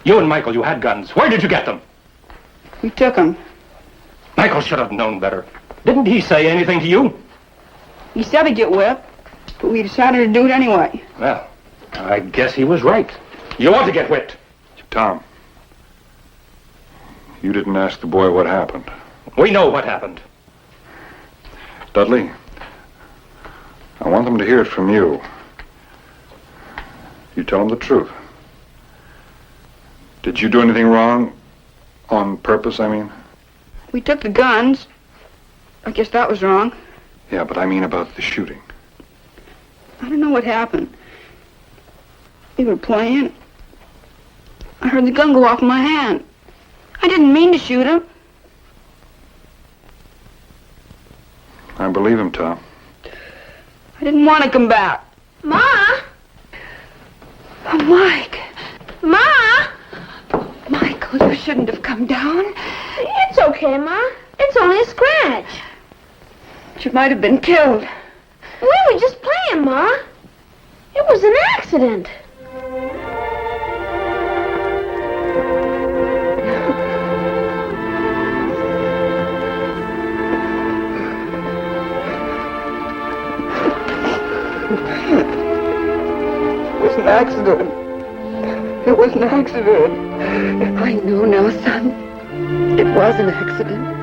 You and Michael, you had guns. Where did you get them? We took him. Michael should have known better. Didn't he say anything to you? He said he'd get whipped, but we decided to do it anyway. Well, I guess he was right. You ought to get whipped. Tom, you didn't ask the boy what happened. We know what happened. Dudley, I want them to hear it from you. You tell them the truth. Did you do anything wrong? On purpose, I mean? We took the guns. I guess that was wrong. Yeah, but I mean about the shooting. I don't know what happened. We were playing. I heard the gun go off in my hand. I didn't mean to shoot him. I believe him, Tom. I didn't want to come back. Ma! Oh, Mike. Ma! Michael, you shouldn't have come down. It's okay, Ma. It's only a scratch. You might have been killed. We were just playing, Ma. It was an accident. It was an accident. It was an accident. I know now, son. It was an accident.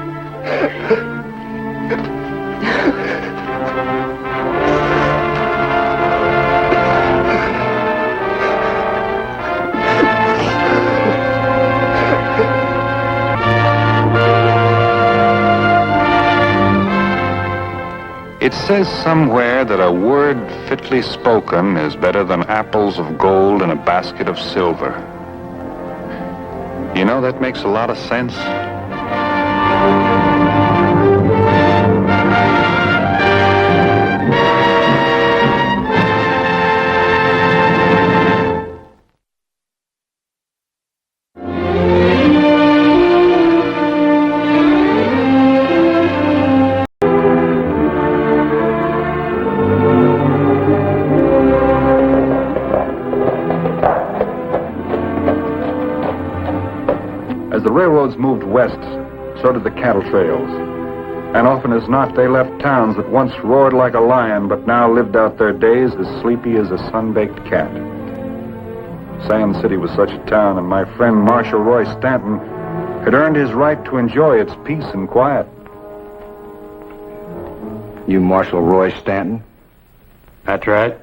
It says somewhere that a word fitly spoken is better than apples of gold in a basket of silver. You know, that makes a lot of sense. As the railroads moved west, so did the cattle trails. And often as not, they left towns that once roared like a lion, but now lived out their days as sleepy as a sun-baked cat. Sand City was such a town, and my friend Marshal Roy Stanton had earned his right to enjoy its peace and quiet. You Marshal Roy Stanton? That's right.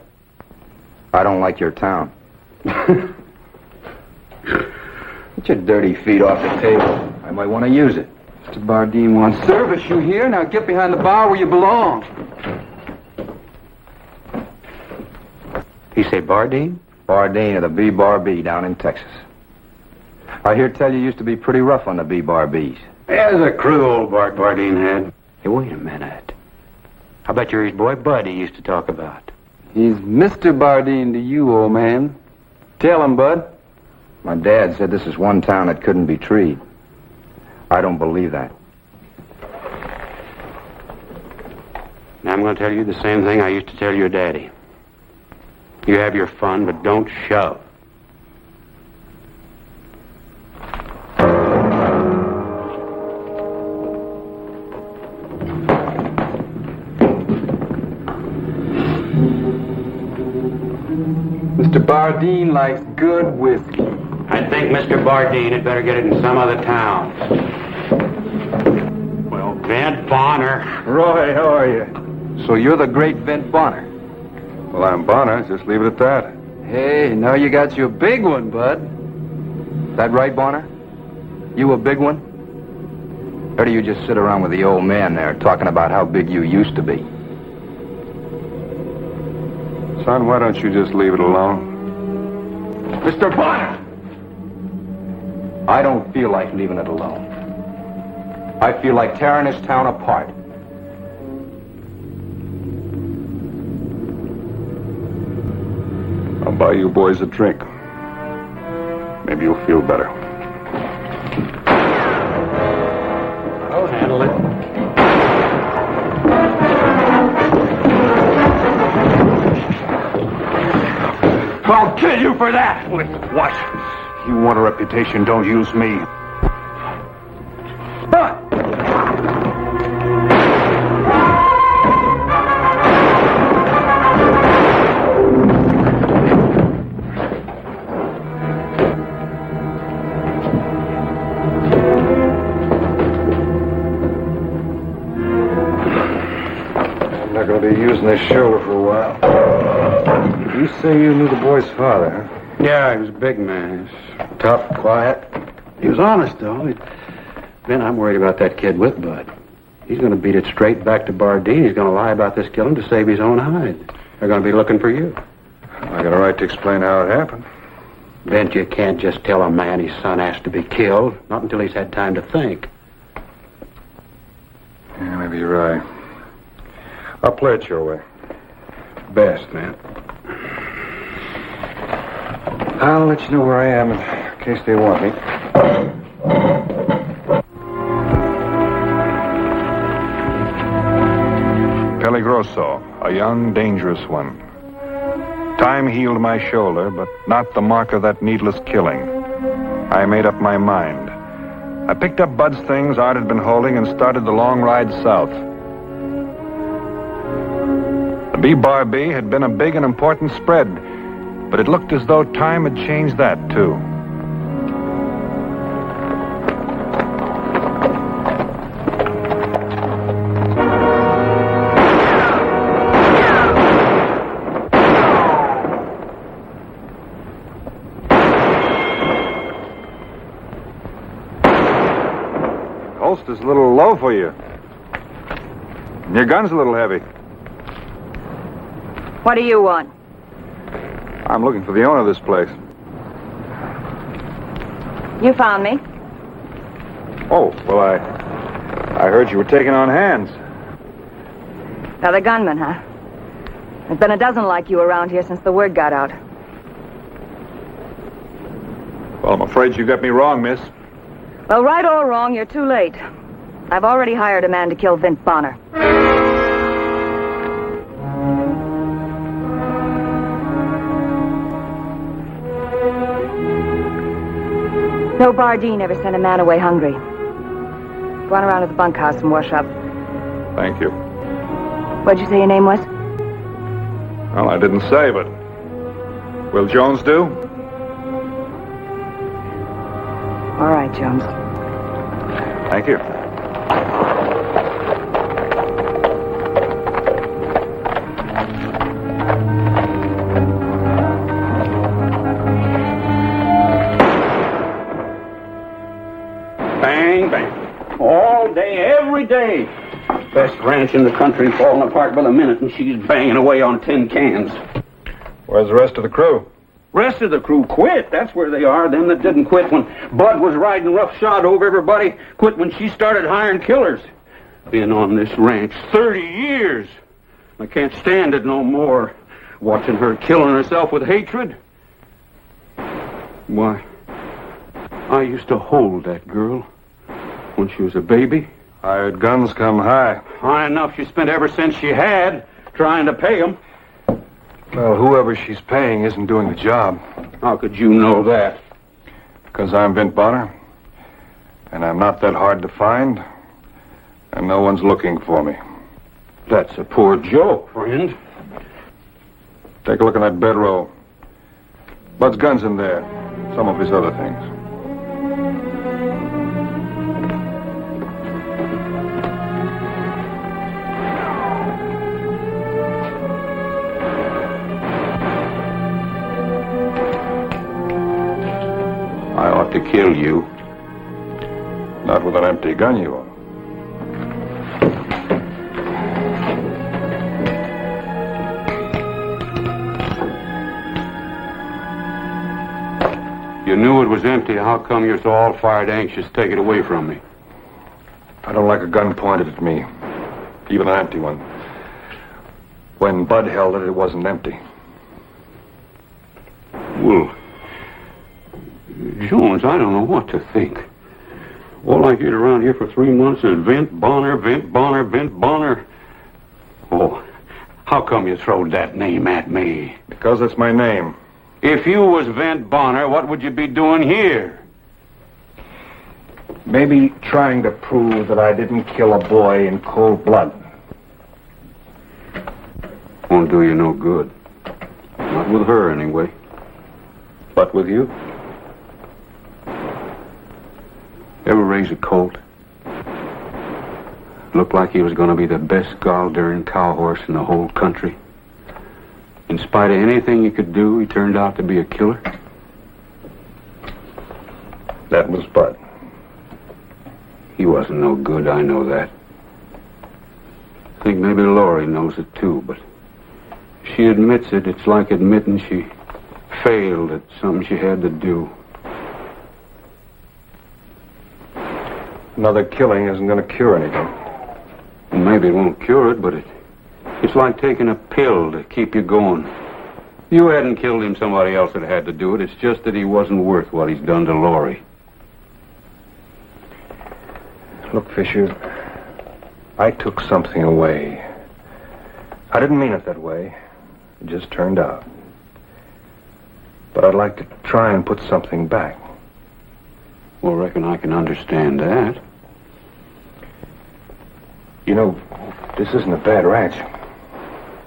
I don't like your town. Get your dirty feet off the table. I might want to use it. Mr. Bardeen wants service. You hear? Now get behind the bar where you belong. You say Bardeen? Bardeen of the B-Bar-B down in Texas. I hear tell you used to be pretty rough on the B-Bar-Bs. Yeah, there's a crew old Bart Bardeen had. Hey, wait a minute. I bet you're his boy Bud he used to talk about. He's Mr. Bardeen to you, old man. Tell him, Bud. My dad said this is one town that couldn't be treed. I don't believe that. Now, I'm going to tell you the same thing I used to tell your daddy. You have your fun, but don't shove. Mr. Bardeen likes good whiskey. I think Mr. Bardeen had better get it in some other town. Well, Vent Bonner. Roy, how are you? So you're the great Vent Bonner. Well, I'm Bonner. Just leave it at that. Hey, now you got your big one, Bud. That right, Bonner? You a big one? Or do you just sit around with the old man there talking about how big you used to be? Son, why don't you just leave it alone? Mr. Bonner! I don't feel like leaving it alone. I feel like tearing this town apart. I'll buy you boys a drink. Maybe you'll feel better. I'll handle it. I'll kill you for that! With what? You want a reputation, don't use me. I'll be using this shoulder for a while. You say you knew the boy's father, huh? Yeah, he was a big man. He was tough, quiet. He was honest, though. Ben, I'm worried about that kid with Bud. He's going to beat it straight back to Bardeen. He's going to lie about this killing to save his own hide. They're going to be looking for you. I got a right to explain how it happened. Ben, you can't just tell a man his son has to be killed. Not until he's had time to think. Yeah, maybe you're right. I'll play it your way. Best, man. I'll let you know where I am in case they want me. Peligroso, a young, dangerous one. Time healed my shoulder, but not the mark of that needless killing. I made up my mind. I picked up Bud's things Art had been holding and started the long ride south. The B-Bar B had been a big and important spread, but it looked as though time had changed that, too. Holster's a little low for you. And your gun's a little heavy. What do you want? I'm looking for the owner of this place. You found me. Oh, well, I heard you were taking on hands. Another gunman, huh? There's been a dozen like you around here since the word got out. Well, I'm afraid you got me wrong, miss. Well, right or wrong, you're too late. I've already hired a man to kill Vint Bonner. No Bardeen ever sent a man away hungry. Go on around to the bunkhouse and wash up. Thank you. What'd you say your name was? Well, I didn't say, but will Jones do? All right, Jones. Thank you. Bang, bang. All day, every day. Best ranch in the country falling apart by the minute, and she's banging away on tin cans. Where's the rest of the crew? Rest of the crew quit. That's where they are. Them that didn't quit when Bud was riding roughshod over everybody quit when she started hiring killers. Been on this ranch 30 years. I can't stand it no more. Watching her killing herself with hatred. Why, I used to hold that girl when she was a baby. Hired guns come high. High enough she spent ever since she had trying to pay them. Well, whoever she's paying isn't doing the job. How could you know that? Because I'm Vint Bonner, and I'm not that hard to find, and no one's looking for me. That's a poor joke, friend. Take a look in that bedroll. Bud's gun's in there. Some of his other things. I ought to kill you. Not with an empty gun, you are. You knew it was empty. How come you're so all-fired anxious to take it away from me? I don't like a gun pointed at me. Even an empty one. When Bud held it, it wasn't empty. Well, Jones, I don't know what to think. All I get around here for 3 months is Vint Bonner, Vint Bonner, Vint Bonner. Oh, how come you throwed that name at me? Because it's my name. If you was Vint Bonner, what would you be doing here? Maybe trying to prove that I didn't kill a boy in cold blood. Won't do you no good. Not with her, anyway. But with you? Ever raise a colt? Looked like he was going to be the best gall-darn cow horse in the whole country. In spite of anything he could do, he turned out to be a killer. That was Bud. He wasn't no good, I know that. I think maybe Laurie knows it too, but if she admits it, it's like admitting she failed at something she had to do. Another killing isn't going to cure anything. Maybe it won't cure it, but it's like taking a pill to keep you going. If you hadn't killed him, somebody else had had to do it. It's just that he wasn't worth what he's done to Laurie. Look, Fisher, I took something away. I didn't mean it that way. It just turned out. But I'd like to try and put something back. Well, reckon I can understand that. You know, this isn't a bad ranch.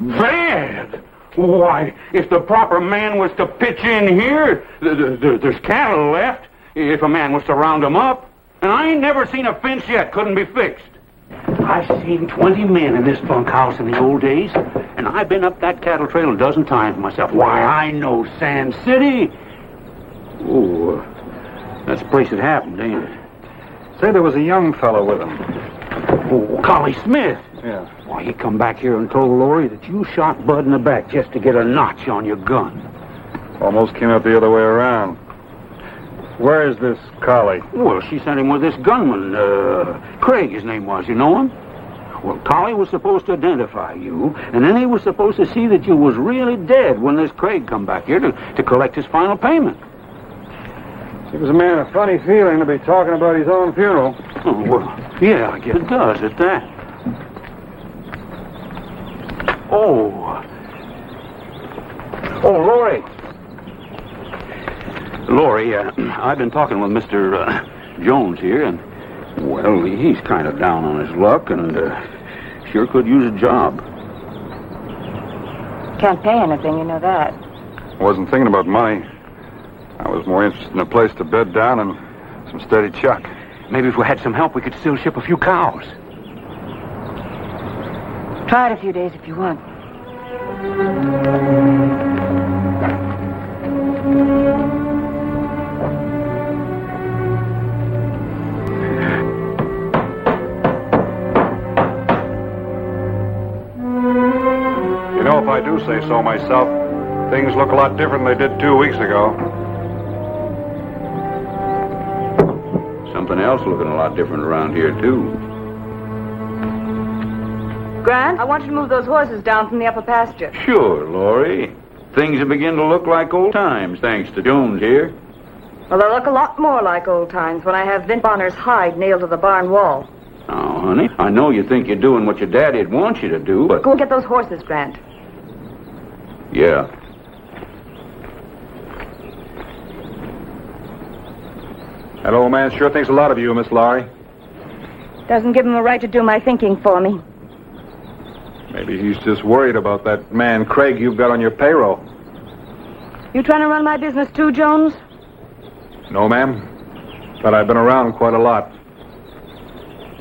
Bad? Why, if the proper man was to pitch in here, there's cattle left. If a man was to round them up. And I ain't never seen a fence yet couldn't be fixed. I've seen 20 men in this bunkhouse in the old days, and I've been up that cattle trail a dozen times myself. Why, I know Sand City. Oh, that's the place it happened, ain't it? Say there was a young fellow with him. Oh, Collie Smith. Yeah. Why, he come back here and told Laurie that you shot Bud in the back just to get a notch on your gun. Almost came out the other way around. Where is this collie? Well, she sent him with this gunman, Craig, his name was. You know him? Well, Collie was supposed to identify you, and then he was supposed to see that you was really dead when this Craig come back here to collect his final payment. Gives a man a funny feeling to be talking about his own funeral. Oh, well, yeah, I guess it does at that. Oh, Laurie. Laurie, I've been talking with Mr. Jones here, and, well, he's kind of down on his luck, and sure could use a job. Can't pay anything, you know that. I wasn't thinking about money. I was more interested in a place to bed down and some steady chuck. Maybe if we had some help, we could still ship a few cows. Try it a few days if you want. You know, if I do say so myself, things look a lot different than they did 2 weeks ago. Something else looking a lot different around here, too. Grant, I want you to move those horses down from the upper pasture. Sure, Laurie. Things are beginning to look like old times, thanks to Jones here. Well, they'll look a lot more like old times when I have Vince Bonner's hide nailed to the barn wall. Oh, honey, I know you think you're doing what your daddy'd want you to do, but... Go and get those horses, Grant. Yeah. That old man sure thinks a lot of you, Miss Laurie. Doesn't give him a right to do my thinking for me. Maybe he's just worried about that man Craig you've got on your payroll. You trying to run my business too, Jones? No, ma'am. But I've been around quite a lot.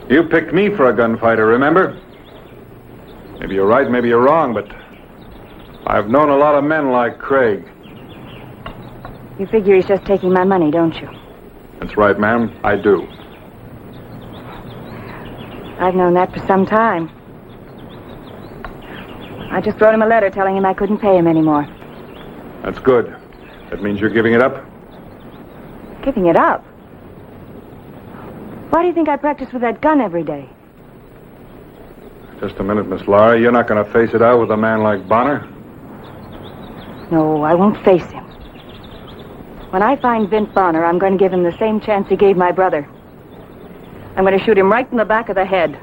You picked me for a gunfighter, remember? Maybe you're right, maybe you're wrong, but I've known a lot of men like Craig. You figure he's just taking my money, don't you? That's right, ma'am. I do. I've known that for some time. I just wrote him a letter telling him I couldn't pay him anymore. That's good. That means you're giving it up? Giving it up? Why do you think I practice with that gun every day? Just a minute, Miss Laurie. You're not going to face it out with a man like Bonner? No, I won't face him. When I find Vince Bonner, I'm going to give him the same chance he gave my brother. I'm going to shoot him right in the back of the head.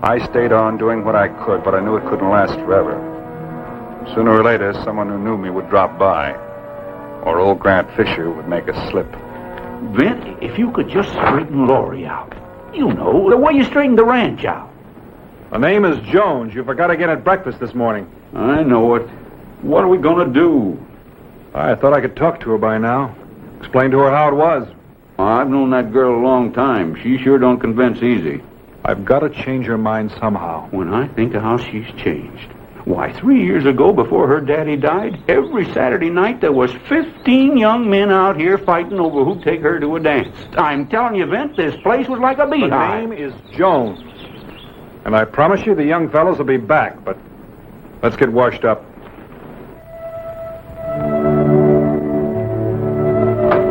I stayed on doing what I could, but I knew it couldn't last forever. Sooner or later, someone who knew me would drop by, or old Grant Fisher would make a slip. Vint, if you could just straighten Laurie out. You know, the way you straightened the ranch out. The name is Jones. You forgot again at breakfast this morning. I know it. What are we going to do? I thought I could talk to her by now. Explain to her how it was. I've known that girl a long time. She sure don't convince easy. I've got to change her mind somehow. When I think of how she's changed. Why, 3 years ago, before her daddy died, every Saturday night there was 15 young men out here fighting over who'd take her to a dance. I'm telling you, Vince, this place was like a beehive. Her name is Jones. And I promise you the young fellows will be back, but let's get washed up.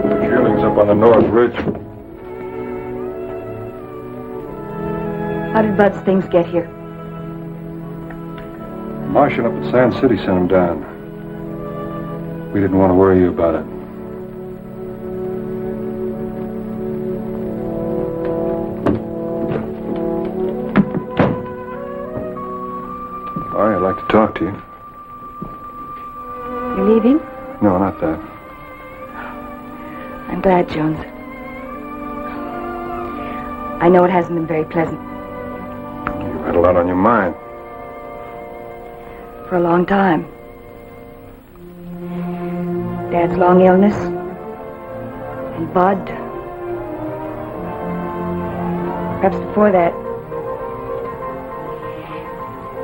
The drilling's up on the North Ridge. How did Bud's things get here? Marshal up at Sand City sent him down. We didn't want to worry you about it. Laurie, I'd like to talk to you. You're leaving? No, not that. I'm glad, Jones. I know it hasn't been very pleasant. You had a lot on your mind. For a long time. Dad's long illness. And Bud. Perhaps before that.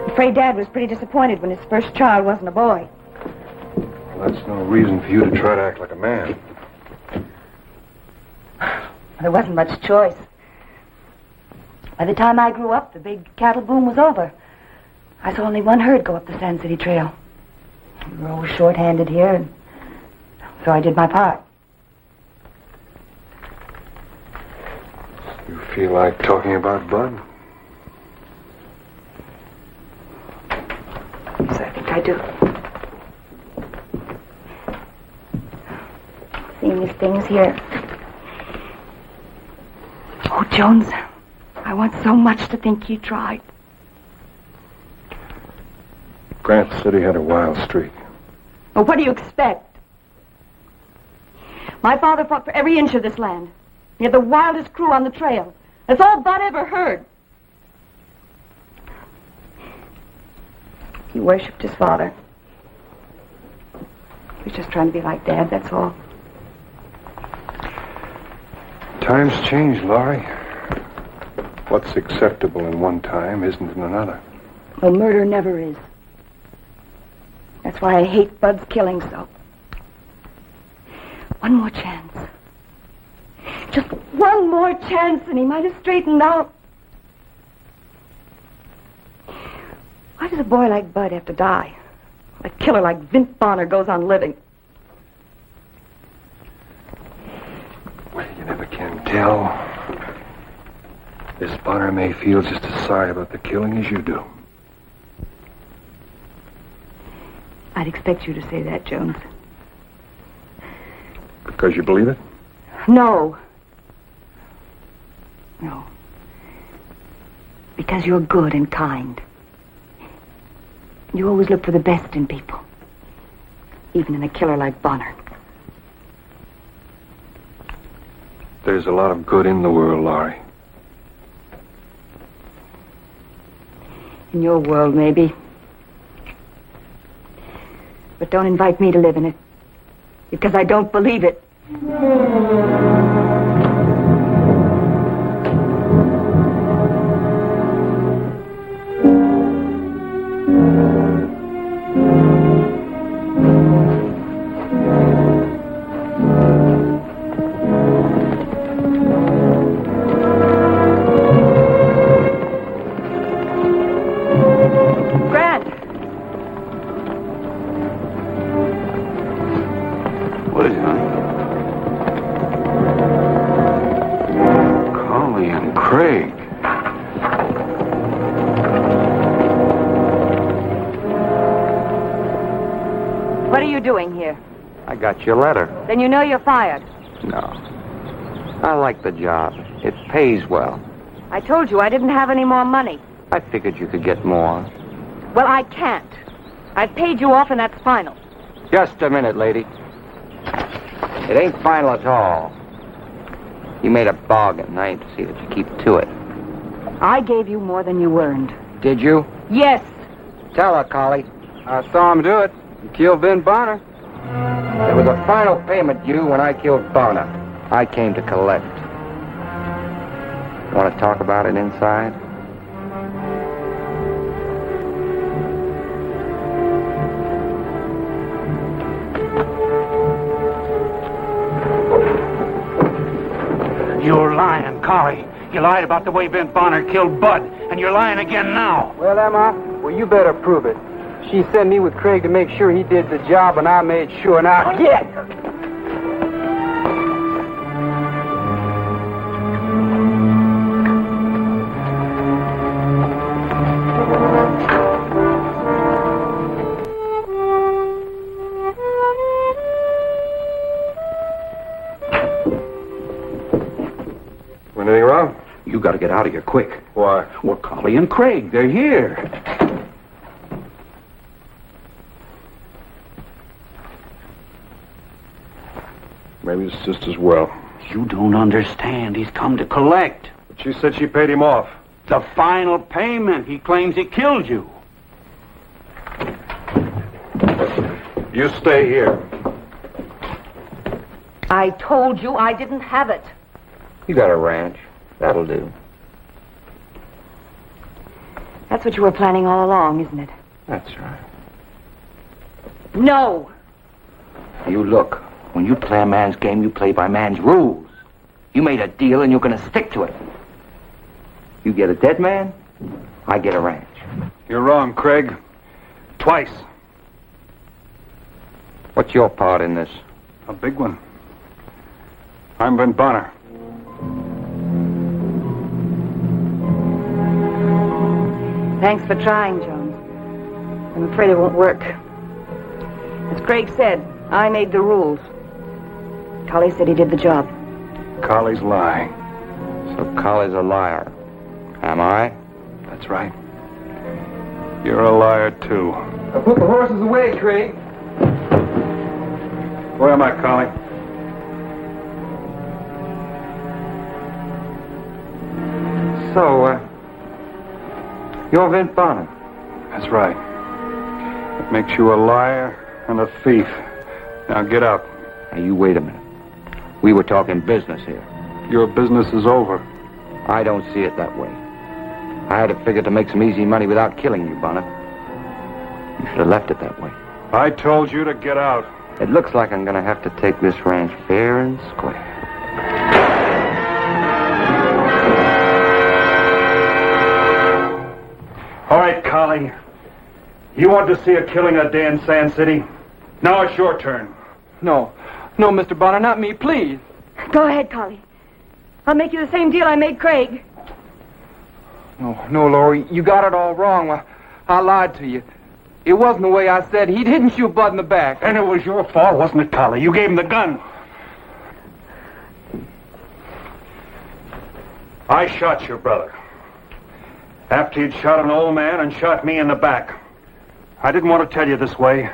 I'm afraid Dad was pretty disappointed when his first child wasn't a boy. Well, that's no reason for you to try to act like a man. There wasn't much choice. By the time I grew up, the big cattle boom was over. I saw only one herd go up the Sand City Trail. We were always short-handed here, and so I did my part. You feel like talking about Bud? Yes, I think I do. Seeing these things here. Oh, Jones, I want so much to think you tried. Grant City had a wild streak. Well, what do you expect? My father fought for every inch of this land. He had the wildest crew on the trail. That's all Bud ever heard. He worshipped his father. He was just trying to be like Dad, that's all. Times change, Laurie. What's acceptable in one time isn't in another. Well, murder never is. That's why I hate Bud's killing so. One more chance. Just one more chance and he might have straightened out. Why does a boy like Bud have to die? A killer like Vince Bonner goes on living. Well, you never can tell. This Bonner may feel just as sorry about the killing as you do. I'd expect you to say that, Jones. Because you believe it? No. No. Because you're good and kind. You always look for the best in people. Even in a killer like Bonner. There's a lot of good in the world, Laurie. In your world, maybe. But don't invite me to live in it. Because I don't believe it. Got your letter. Then you know you're fired. No. I like the job. It pays well. I told you I didn't have any more money. I figured you could get more. Well, I can't. I've paid you off and that's final. Just a minute, lady. It ain't final at all. You made a bargain. I aim to see that you keep to it. I gave you more than you earned. Did you? Yes. Tell her, Collie. I saw him do it. He killed Ben Bonner. There was a final payment due when I killed Bonner. I came to collect. Want to talk about it inside? You're lying, Collie. You lied about the way Ben Bonner killed Bud, and you're lying again now. Well, Emma, you better prove it. She sent me with Craig to make sure he did the job, and I made sure. Now, get! Anything wrong? You got to get out of here quick. Why? Well, Collie and Craig, they're here. Maybe it's just as well. You don't understand. He's come to collect. But she said she paid him off. The final payment. He claims he killed you. You stay here. I told you I didn't have it. You got a ranch. That'll do. That's what you were planning all along, isn't it? That's right. No. You look. When you play a man's game, you play by man's rules. You made a deal and you're going to stick to it. You get a dead man, I get a ranch. You're wrong, Craig. Twice. What's your part in this? A big one. I'm Ben Bonner. Thanks for trying, Jones. I'm afraid it won't work. As Craig said, I made the rules. Collie said he did the job. Collie's lying. So Collie's a liar. Am I? That's right. You're a liar, too. Now put the horses away, Craig. Where am I, Collie? So, you're Vince Bonner. That's right. That makes you a liar and a thief. Now get out. Now, you wait a minute. We were talking business here. Your business is over. I don't see it that way. I had it figured to make some easy money without killing you, Bonner. You should have left it that way. I told you to get out. It looks like I'm going to have to take this ranch fair and square. All right, Collie. You want to see a killing a day in Sand City? Now it's your turn. No, Mr. Bonner, not me, please. Go ahead, Collie. I'll make you the same deal I made Craig. No, Laurie, you got it all wrong. I lied to you. It wasn't the way I said. He didn't shoot Bud in the back. And it was your fault, wasn't it, Collie? You gave him the gun. I shot your brother. After he'd shot an old man and shot me in the back. I didn't want to tell you this way.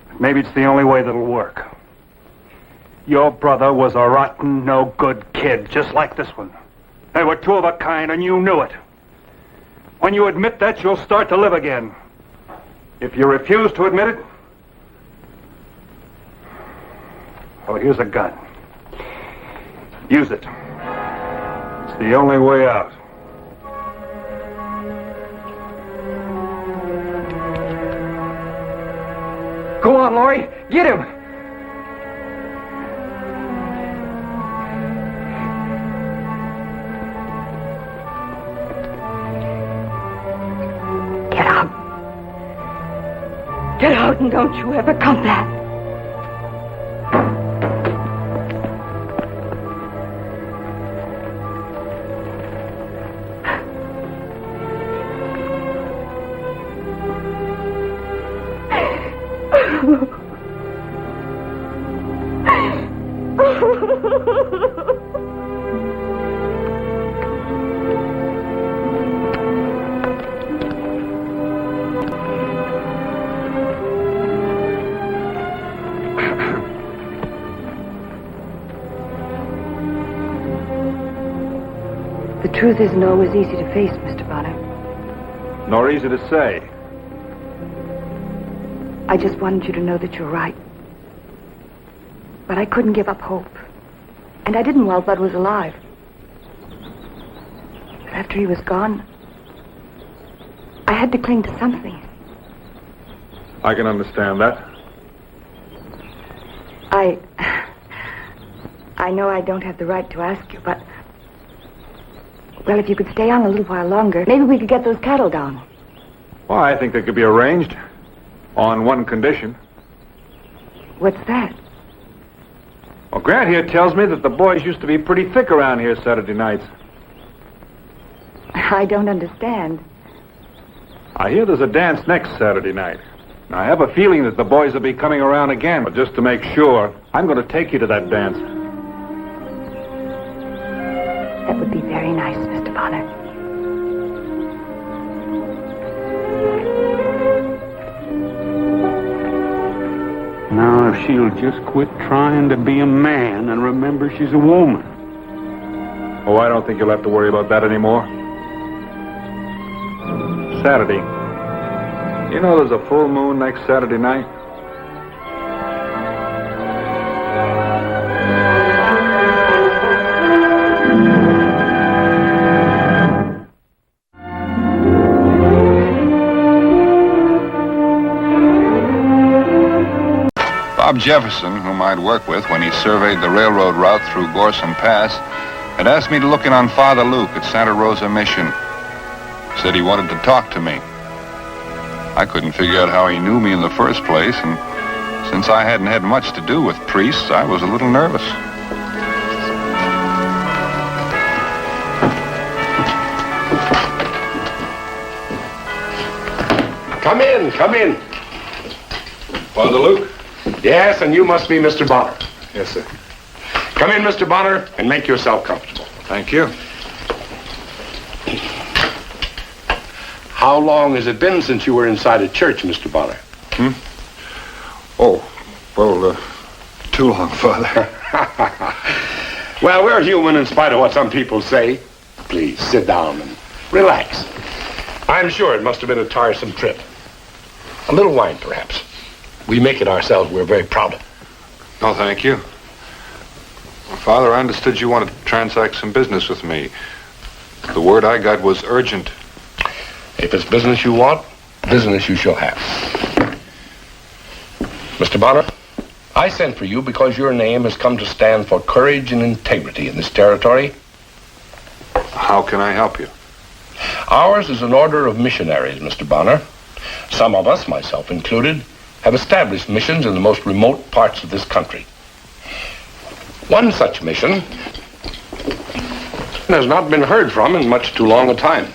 But maybe it's the only way that'll work. Your brother was a rotten, no-good kid, just like this one. They were two of a kind, and you knew it. When you admit that, you'll start to live again. If you refuse to admit it, well, here's a gun. Use it. It's the only way out. Go on, Laurie. Get him. Get out. Get out and don't you ever come back. The truth isn't always easy to face, Mr. Bonner. Nor easy to say. I just wanted you to know that you're right. But I couldn't give up hope. And I didn't while Bud was alive. But after he was gone, I had to cling to something. I can understand that. I know I don't have the right to ask you, but... Well, if you could stay on a little while longer, maybe we could get those cattle down. Well, I think they could be arranged. On one condition. What's that? Well, Grant here tells me that the boys used to be pretty thick around here Saturday nights. I don't understand. I hear there's a dance next Saturday night. I have a feeling that the boys will be coming around again, but just to make sure, I'm going to take you to that dance. That would be very nice, Mr. Bonner. Now, if she'll just quit trying to be a man and remember she's a woman. Oh, I don't think you'll have to worry about that anymore. Saturday. You know there's a full moon next Saturday night? Bob Jefferson, whom I'd worked with when he surveyed the railroad route through Gorson Pass, had asked me to look in on Father Luke at Santa Rosa Mission. Said he wanted to talk to me. I couldn't figure out how he knew me in the first place, and since I hadn't had much to do with priests, I was a little nervous. Come in, come in. Father Luke? Yes, and you must be Mr. Bonner. Yes, sir. Come in, Mr. Bonner, and make yourself comfortable. Thank you. How long has it been since you were inside a church, Mr. Bonner? Oh, well, too long, Father. Well, we're human in spite of what some people say. Please, sit down and relax. I'm sure it must have been a tiresome trip. A little wine, perhaps. We make it ourselves. We're very proud of it. No, thank you. Father, I understood you wanted to transact some business with me. The word I got was urgent. If it's business you want, business you shall have. Mr. Bonner, I sent for you because your name has come to stand for courage and integrity in this territory. How can I help you? Ours is an order of missionaries, Mr. Bonner. Some of us, myself included, have established missions in the most remote parts of this country. One such mission has not been heard from in much too long a time.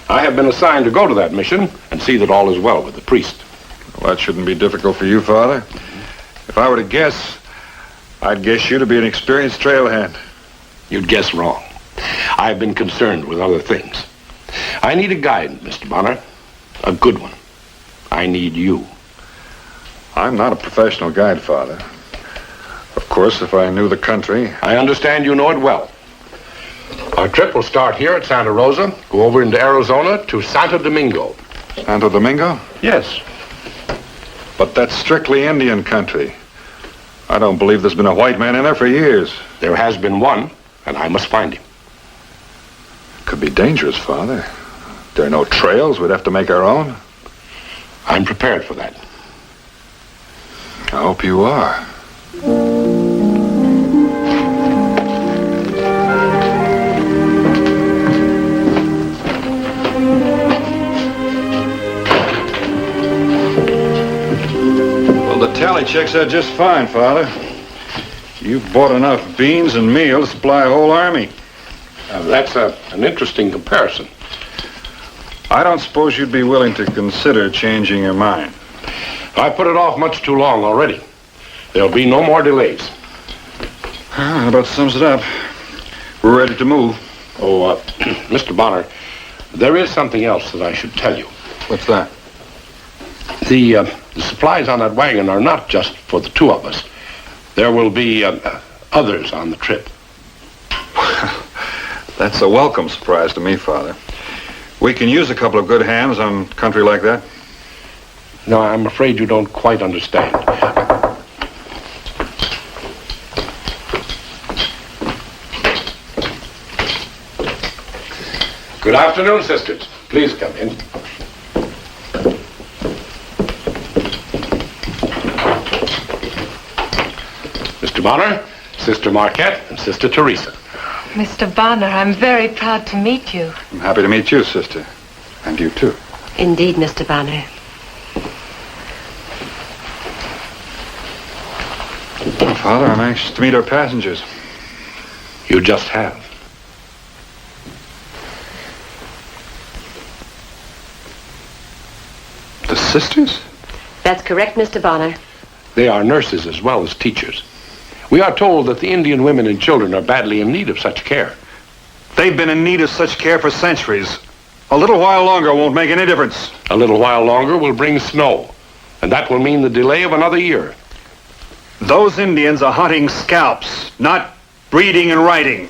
I have been assigned to go to that mission and see that all is well with the priest. Well, that shouldn't be difficult for you, Father. If I were to guess, I'd guess you to be an experienced trailhand. You'd guess wrong. I've been concerned with other things. I need a guide, Mr. Bonner. A good one. I need you. I'm not a professional guide, Father. Of course, if I knew the country... I understand you know it well. Our trip will start here at Santa Rosa, go over into Arizona to Santo Domingo. Santo Domingo? Yes. But that's strictly Indian country. I don't believe there's been a white man in there for years. There has been one, and I must find him. It could be dangerous, Father. There are no trails. We'd have to make our own. I'm prepared for that. I hope you are. Well, the tally checks out just fine, Father. You've bought enough beans and meal to supply a whole army. That's an interesting comparison. I don't suppose you'd be willing to consider changing your mind. I put it off much too long already. There'll be no more delays. That about sums it up. We're ready to move. Oh, Mr. Bonner, there is something else that I should tell you. What's that? The supplies on that wagon are not just for the two of us. There will be others on the trip. That's a welcome surprise to me, Father. We can use a couple of good hands on country like that. No, I'm afraid you don't quite understand. Good afternoon, sisters. Please come in. Mr. Bonner, Sister Marquette, and Sister Teresa. Mr. Bonner, I'm very proud to meet you. I'm happy to meet you, sister. And you, too. Indeed, Mr. Bonner. Well, Father, I'm anxious to meet our passengers. You just have. The sisters? That's correct, Mr. Bonner. They are nurses as well as teachers. We are told that the Indian women and children are badly in need of such care. They've been in need of such care for centuries. A little while longer won't make any difference. A little while longer will bring snow, and that will mean the delay of another year. Those Indians are hunting scalps, not reading and writing.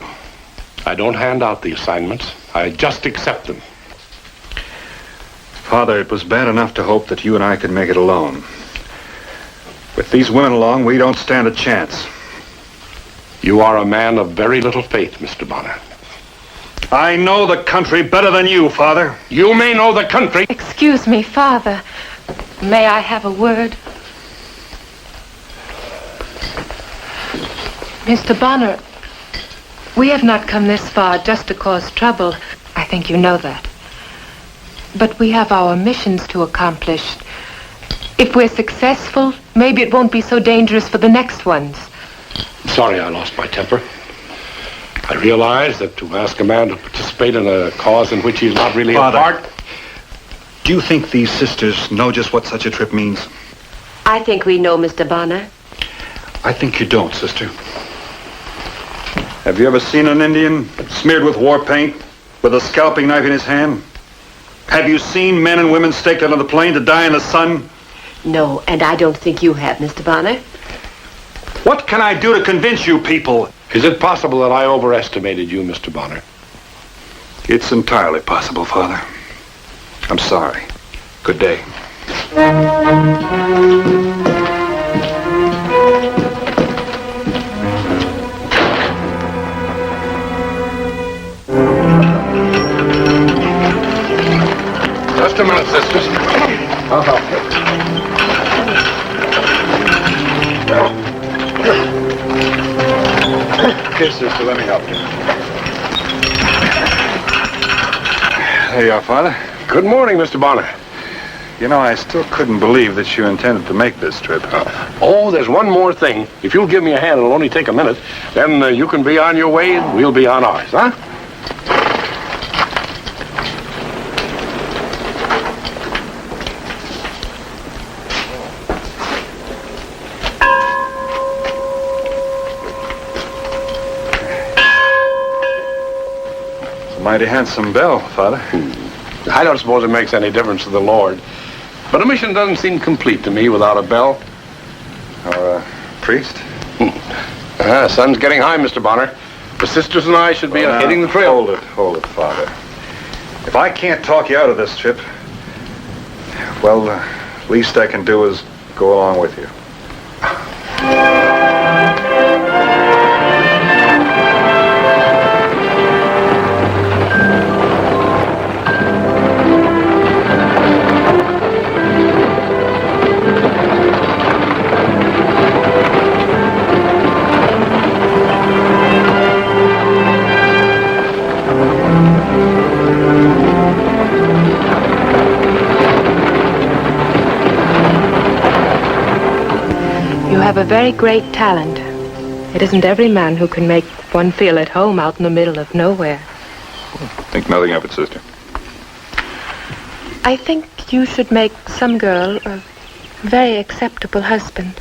I don't hand out the assignments. I just accept them. Father, it was bad enough to hope that you and I could make it alone. With these women along, we don't stand a chance. You are a man of very little faith, Mr. Bonner. I know the country better than you, Father. You may know the country. Excuse me, Father. May I have a word? Mr. Bonner, we have not come this far just to cause trouble. I think you know that. But we have our missions to accomplish. If we're successful, maybe it won't be so dangerous for the next ones. Sorry I lost my temper. I realize that to ask a man to participate in a cause in which he's not really Father, a part... Do you think these sisters know just what such a trip means? I think we know, Mr. Bonner. I think you don't, sister. Have you ever seen an Indian smeared with war paint with a scalping knife in his hand? Have you seen men and women staked out on the plain to die in the sun? No, and I don't think you have, Mr. Bonner. What can I do to convince you people? Is it possible that I overestimated you, Mr. Bonner? It's entirely possible, Father. I'm sorry. Good day. Just a minute, sisters. I'll help you. Here, sister, let me help you. There you are, Father. Good morning, Mr. Bonner. You know, I still couldn't believe that you intended to make this trip. Oh, there's one more thing. If you'll give me a hand, it'll only take a minute. Then you can be on your way and we'll be on ours, huh? Mighty handsome bell, Father. I don't suppose it makes any difference to the Lord. But a mission doesn't seem complete to me without a bell. Or a priest? Sun's getting high, Mr. Bonner. The sisters and I should be hitting the trail. Hold it, Father. If I can't talk you out of this trip, well, least I can do is go along with you. You have a very great talent. It isn't every man who can make one feel at home out in the middle of nowhere. Think nothing of it, sister. I think you should make some girl a very acceptable husband.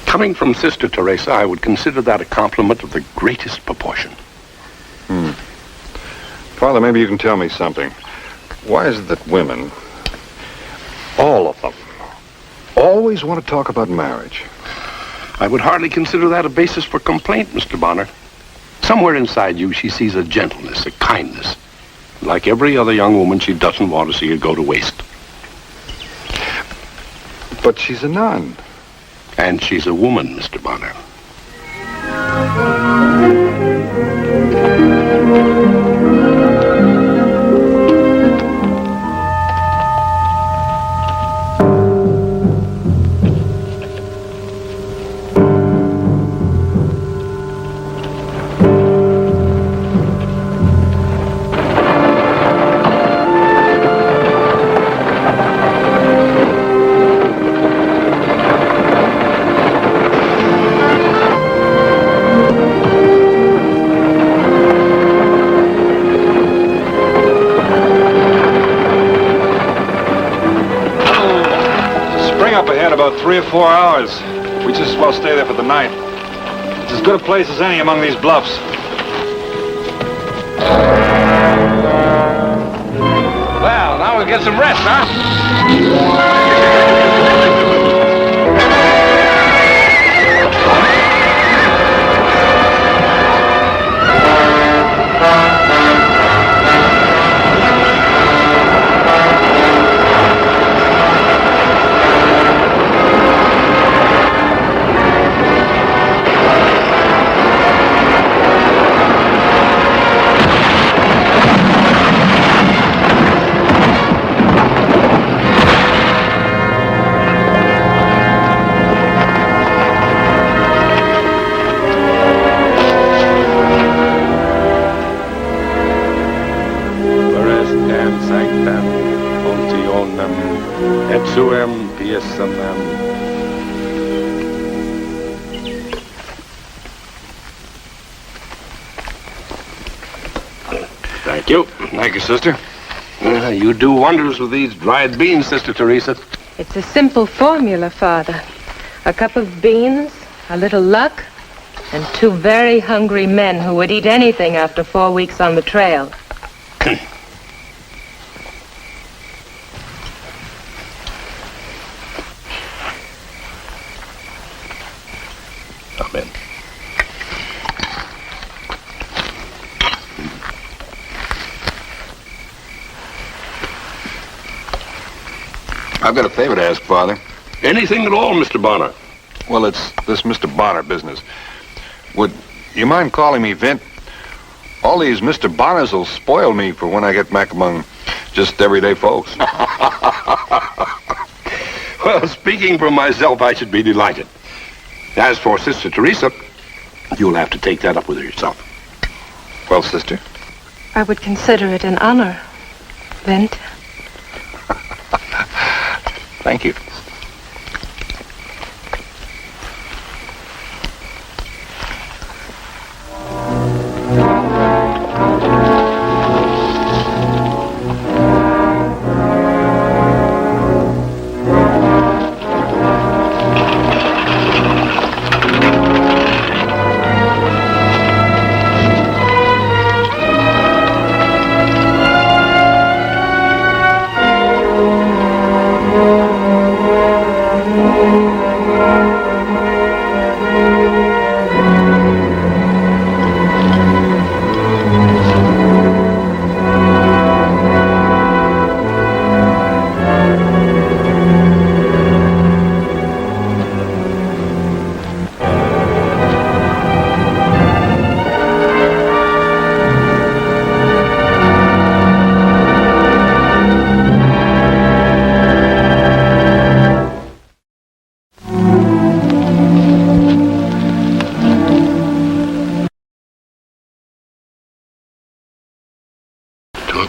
Coming from Sister Teresa, I would consider that a compliment of the greatest proportion. Father, maybe you can tell me something. Why is it that women, all of them, always want to talk about marriage? I would hardly consider that a basis for complaint, Mr. Bonner. Somewhere inside you, she sees a gentleness, a kindness. Like every other young woman, she doesn't want to see it go to waste. But she's a nun. And she's a woman, Mr. Bonner. Up ahead about 3 or 4 hours. We just as well stay there for the night. It's as good a place as any among these bluffs. Well, now we'll get some rest, huh? Thank you. Thank you, sister. You do wonders with these dried beans, Sister Teresa. It's a simple formula, Father. A cup of beans, a little luck, and 2 very hungry men who would eat anything after 4 weeks on the trail. Amen. I've got a favor to ask, Father. Anything at all, Mr. Bonner. Well, it's this Mr. Bonner business. Would you mind calling me Vint? All these Mr. Bonners will spoil me for when I get back among just everyday folks. Well, speaking for myself, I should be delighted. As for Sister Teresa, you'll have to take that up with her yourself. Well, sister? I would consider it an honor, Vint. Thank you.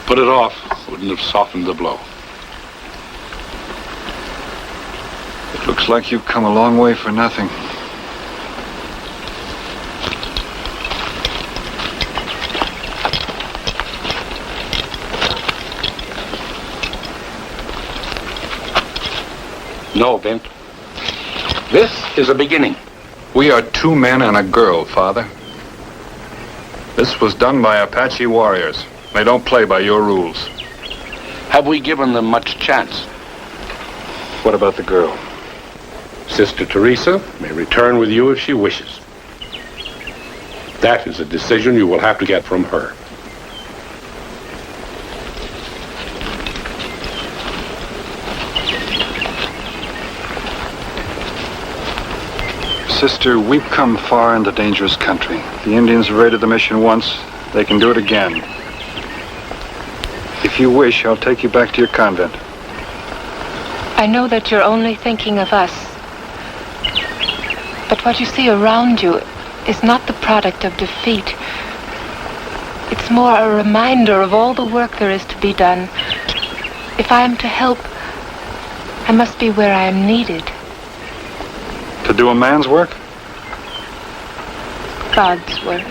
Put it off wouldn't have softened the blow. It looks like you've come a long way for nothing. No, Vint. This is a beginning. We are 2 men and a girl, Father. This was done by Apache warriors. They don't play by your rules. Have we given them much chance? What about the girl? Sister Teresa may return with you if she wishes. That is a decision you will have to get from her. Sister, we've come far into dangerous country. The Indians raided the mission once. They can do it again. If you wish, I'll take you back to your convent. I know that you're only thinking of us. But what you see around you is not the product of defeat. It's more a reminder of all the work there is to be done. If I am to help, I must be where I am needed. To do a man's work? God's work.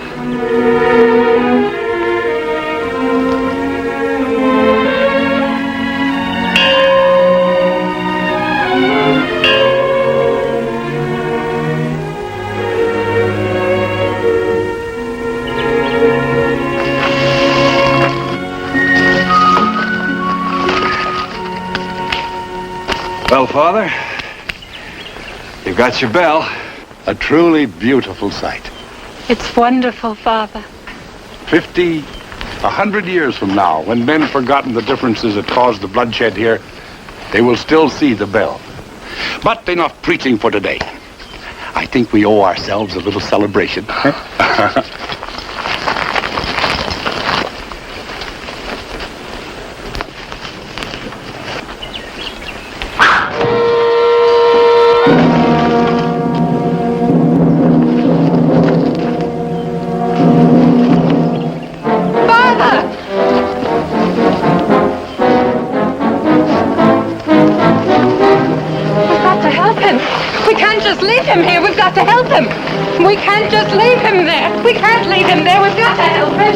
Well, Father, you've got your bell. A truly beautiful sight. It's wonderful, Father. 50, 100 years from now, when men have forgotten the differences that caused the bloodshed here, they will still see the bell. But enough preaching for today. I think we owe ourselves a little celebration. To help him. We can't just leave him there. We can't leave him there. We've got to help him.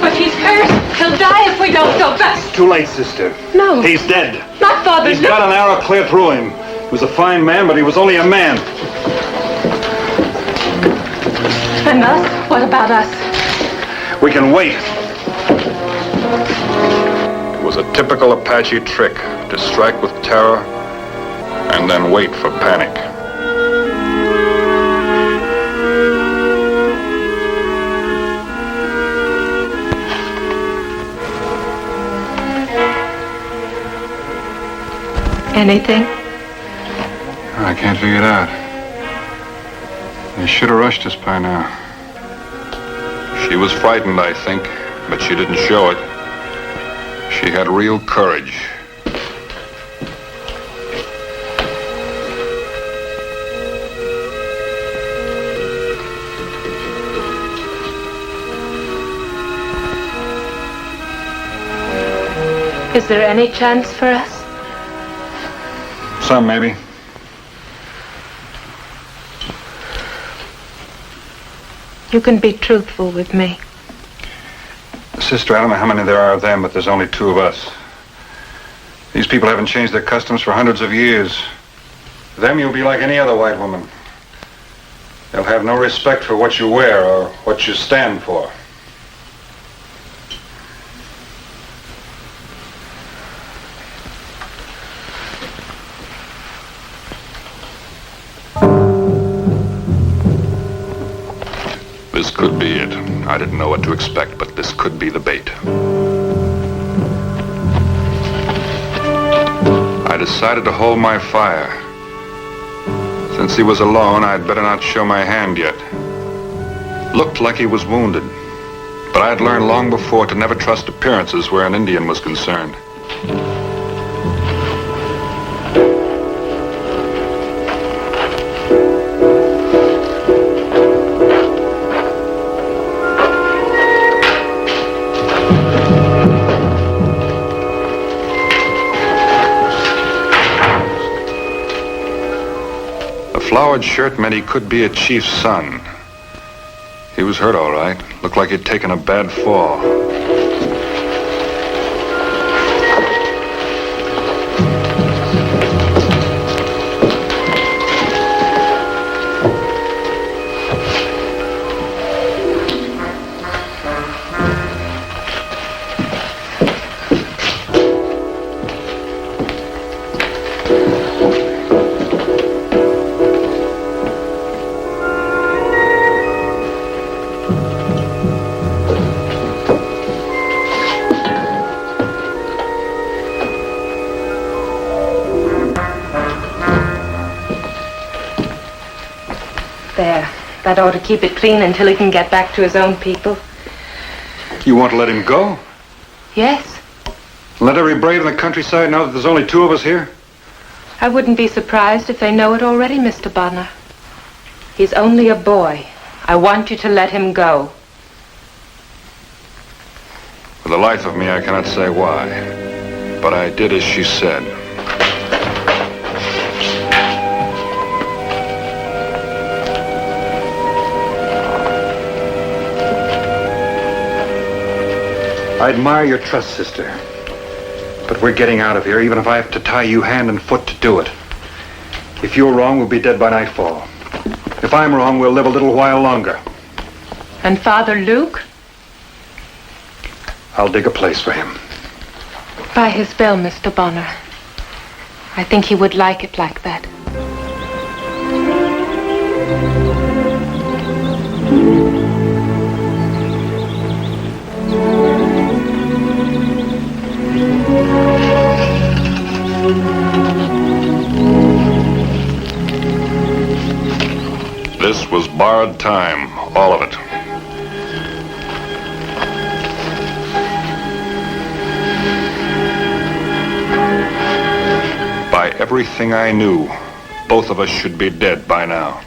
But he's hurt. He'll die if we don't go fast. Too late, sister. No. He's dead. Not Father. He's got an arrow clear through him. He was a fine man, but he was only a man. And us? What about us? We can wait. It was a typical Apache trick to strike with terror and then wait for panic. Anything? I can't figure it out. They should have rushed us by now. She was frightened, I think, but she didn't show it. She had real courage. Is there any chance for us? Some, maybe. You can be truthful with me. Sister, I don't know how many there are of them, but there's only 2 of us. These people haven't changed their customs for hundreds of years. To them, you'll be like any other white woman. They'll have no respect for what you wear or what you stand for. This could be it. I didn't know what to expect, but this could be the bait. I decided to hold my fire. Since he was alone, I'd better not show my hand yet. Looked like he was wounded, but I had learned long before to never trust appearances where an Indian was concerned. Flowered shirt meant he could be a chief's son. He was hurt all right. Looked like he'd taken a bad fall. That ought to keep it clean until he can get back to his own people. You want to let him go? Yes. Let every brave in the countryside know that there's only two of us here? I wouldn't be surprised if they know it already, Mr. Bonner. He's only a boy. I want you to let him go. For the life of me, I cannot say why. But I did as she said. I admire your trust, sister. But we're getting out of here, even if I have to tie you hand and foot to do it. If you're wrong, we'll be dead by nightfall. If I'm wrong, we'll live a little while longer. And Father Luke? I'll dig a place for him. By his bell, Mr. Bonner. I think he would like it like that. This was borrowed time, all of it. By everything I knew, both of us should be dead by now.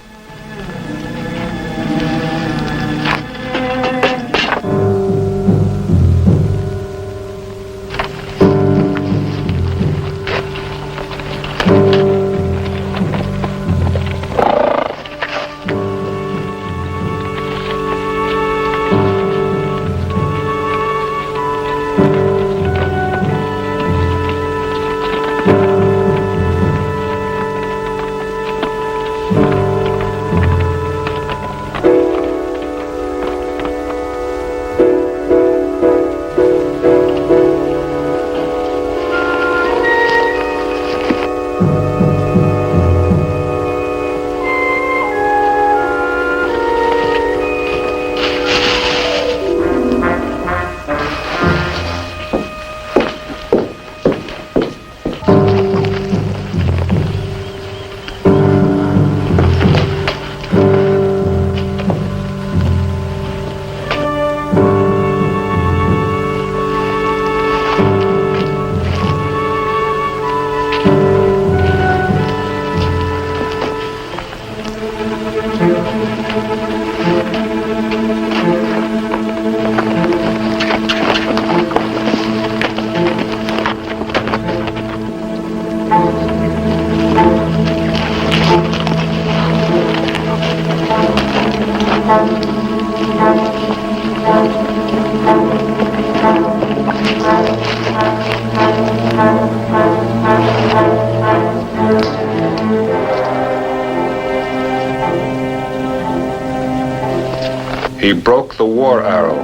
He broke the war arrow.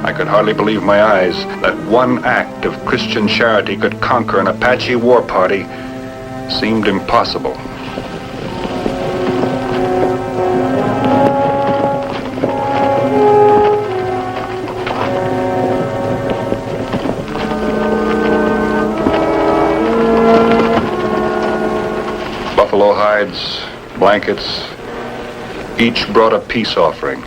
I could hardly believe my eyes that one act of Christian charity could conquer an Apache war party seemed impossible. Buffalo hides, blankets, each brought a peace offering.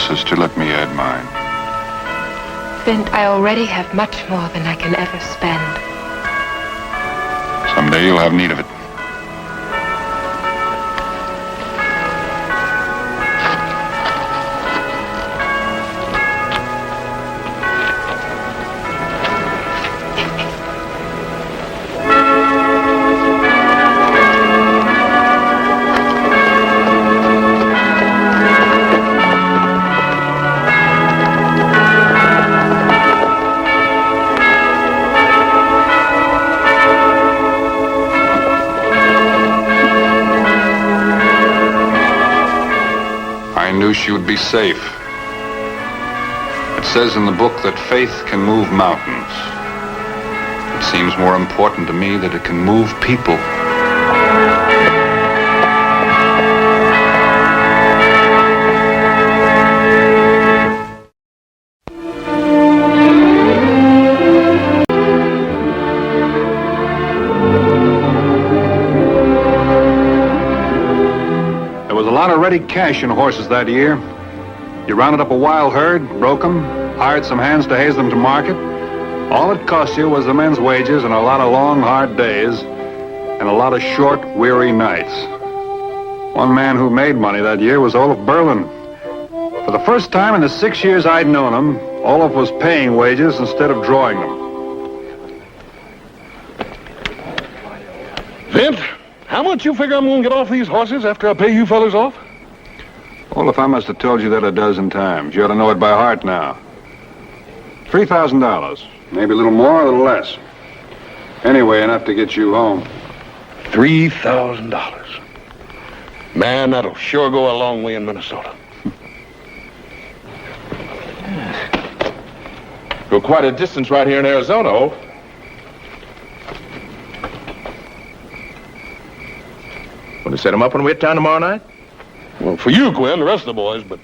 Sister, let me add mine. Bent, I already have much more than I can ever spend. Someday you'll have need of it. knew she would be safe. It says in the book that faith can move mountains. It seems more important to me that it can move people. There was a lot of ready cash in horses that year. You rounded up a wild herd, broke them, hired some hands to haze them to market. All it cost you was the men's wages and a lot of long, hard days and a lot of short, weary nights. One man who made money that year was Olaf Berlin. For the first time in the 6 years I'd known him, Olaf was paying wages instead of drawing them. Vint, how much you figure I'm going to get off these horses after I pay you fellas off? Olaf, I must have told you that a dozen times. You ought to know it by heart now. $3,000. Maybe a little more, a little less. Anyway, enough to get you home. $3,000. Man, that'll sure go a long way in Minnesota. Go quite a distance right here in Arizona, oh. Want to set him up when we hit town tomorrow night? Well, for you, Quinn, the rest of the boys, but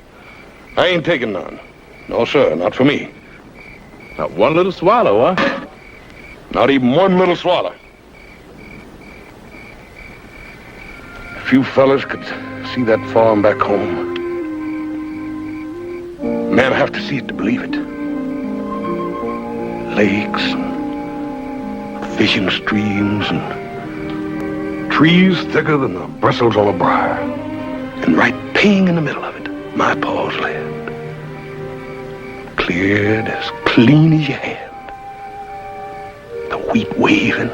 I ain't taking none. No, sir, not for me. Not one little swallow, huh? Not even one little swallow. If you fellas could see that farm back home, man, I have to see it to believe it. Lakes, fishing streams, and trees thicker than the bristles on a briar. And right ping in the middle of it, my paw's land. Cleared as clean as your hand. The wheat waving.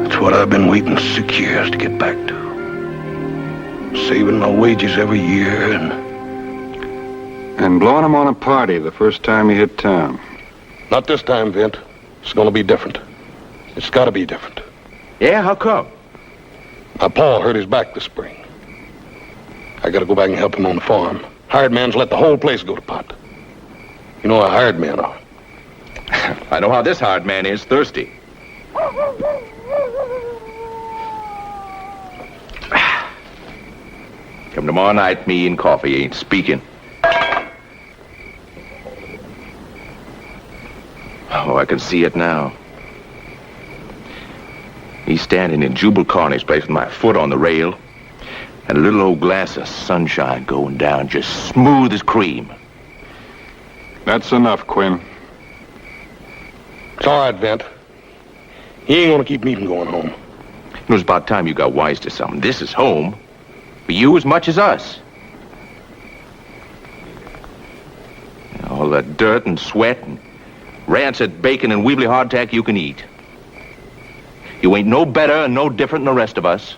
That's what I've been waiting 6 years to get back to. Saving my wages every year and blowing them on a party the first time you hit town. Not this time, Vint. It's gonna be different. It's gotta be different. Yeah, how come? My pa hurt his back this spring. I gotta go back and help him on the farm. Hired man's let the whole place go to pot. You know how hired men are. I know how this hired man is, thirsty. Come tomorrow night, me and coffee ain't speaking. Oh, I can see it now. He's standing in Jubal Carney's place with my foot on the rail and a little old glass of sunshine going down just smooth as cream. That's enough, Quinn. It's all right, Vint. He ain't gonna keep me from going home. It was about time you got wise to something. This is home. For you as much as us. All the dirt and sweat and rancid bacon and weebly hardtack you can eat. You ain't no better and no different than the rest of us.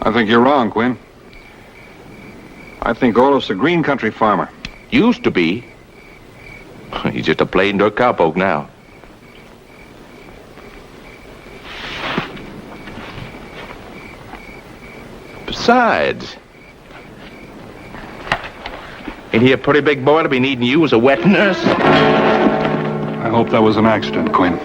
I think you're wrong, Quinn. I think Olaf's a green country farmer. Used to be. He's just a plain dirt cowpoke now. Besides, ain't he a pretty big boy to be needing you as a wet nurse? I hope that was an accident, Quinn.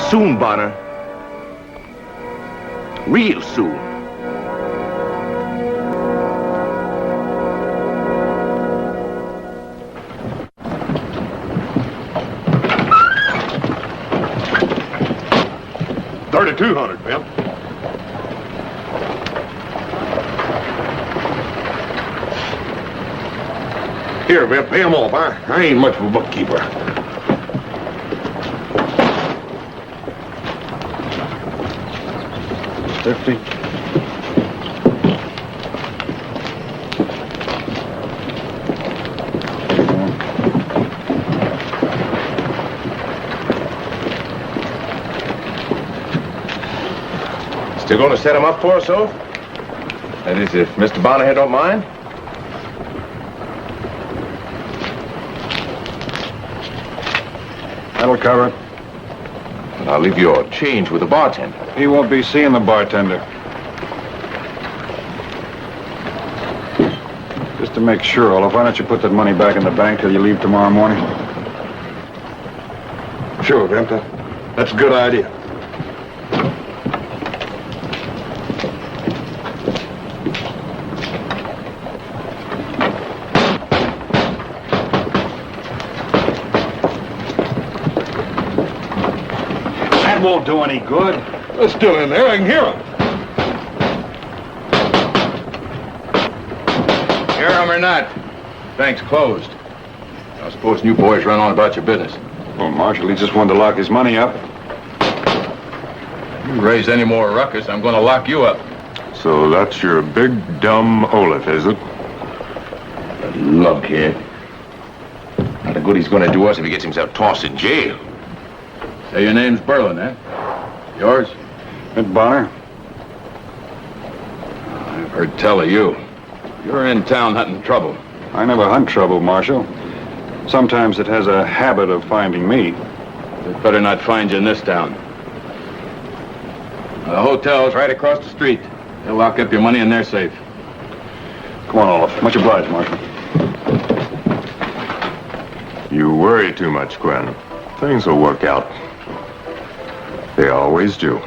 Soon, Bonner. Real soon. $3,200, Vint. Here, Vint, pay them off. I ain't much of a bookkeeper. $50. Still going to set him up for us, so? That is, if Mr. Bonner here don't mind. That'll cover it. And I'll leave your change with the bartender. He won't be seeing the bartender. Just to make sure, Olaf, why don't you put that money back in the bank till you leave tomorrow morning? Sure, Vent. That's a good idea. That won't do any good. They're still in there. I can hear them. Hear him or not, bank's closed. I was supposing you boys run on about your business. Well, Marshal, he just wanted to lock his money up. You raise any more ruckus, I'm going to lock you up. So that's your big, dumb Olaf, is it? Look here. Not a good he's going to do us if he gets himself tossed in jail. Say your name's Berlin, eh? Yours? Ed Bonner. I've heard tell of you. You're in town hunting trouble. I never hunt trouble, Marshal. Sometimes it has a habit of finding me. They better not find you in this town. The hotel's right across the street. They'll lock up your money in their safe. Come on, Olaf. Much obliged, Marshal. You worry too much, Gwen. Things will work out. They always do.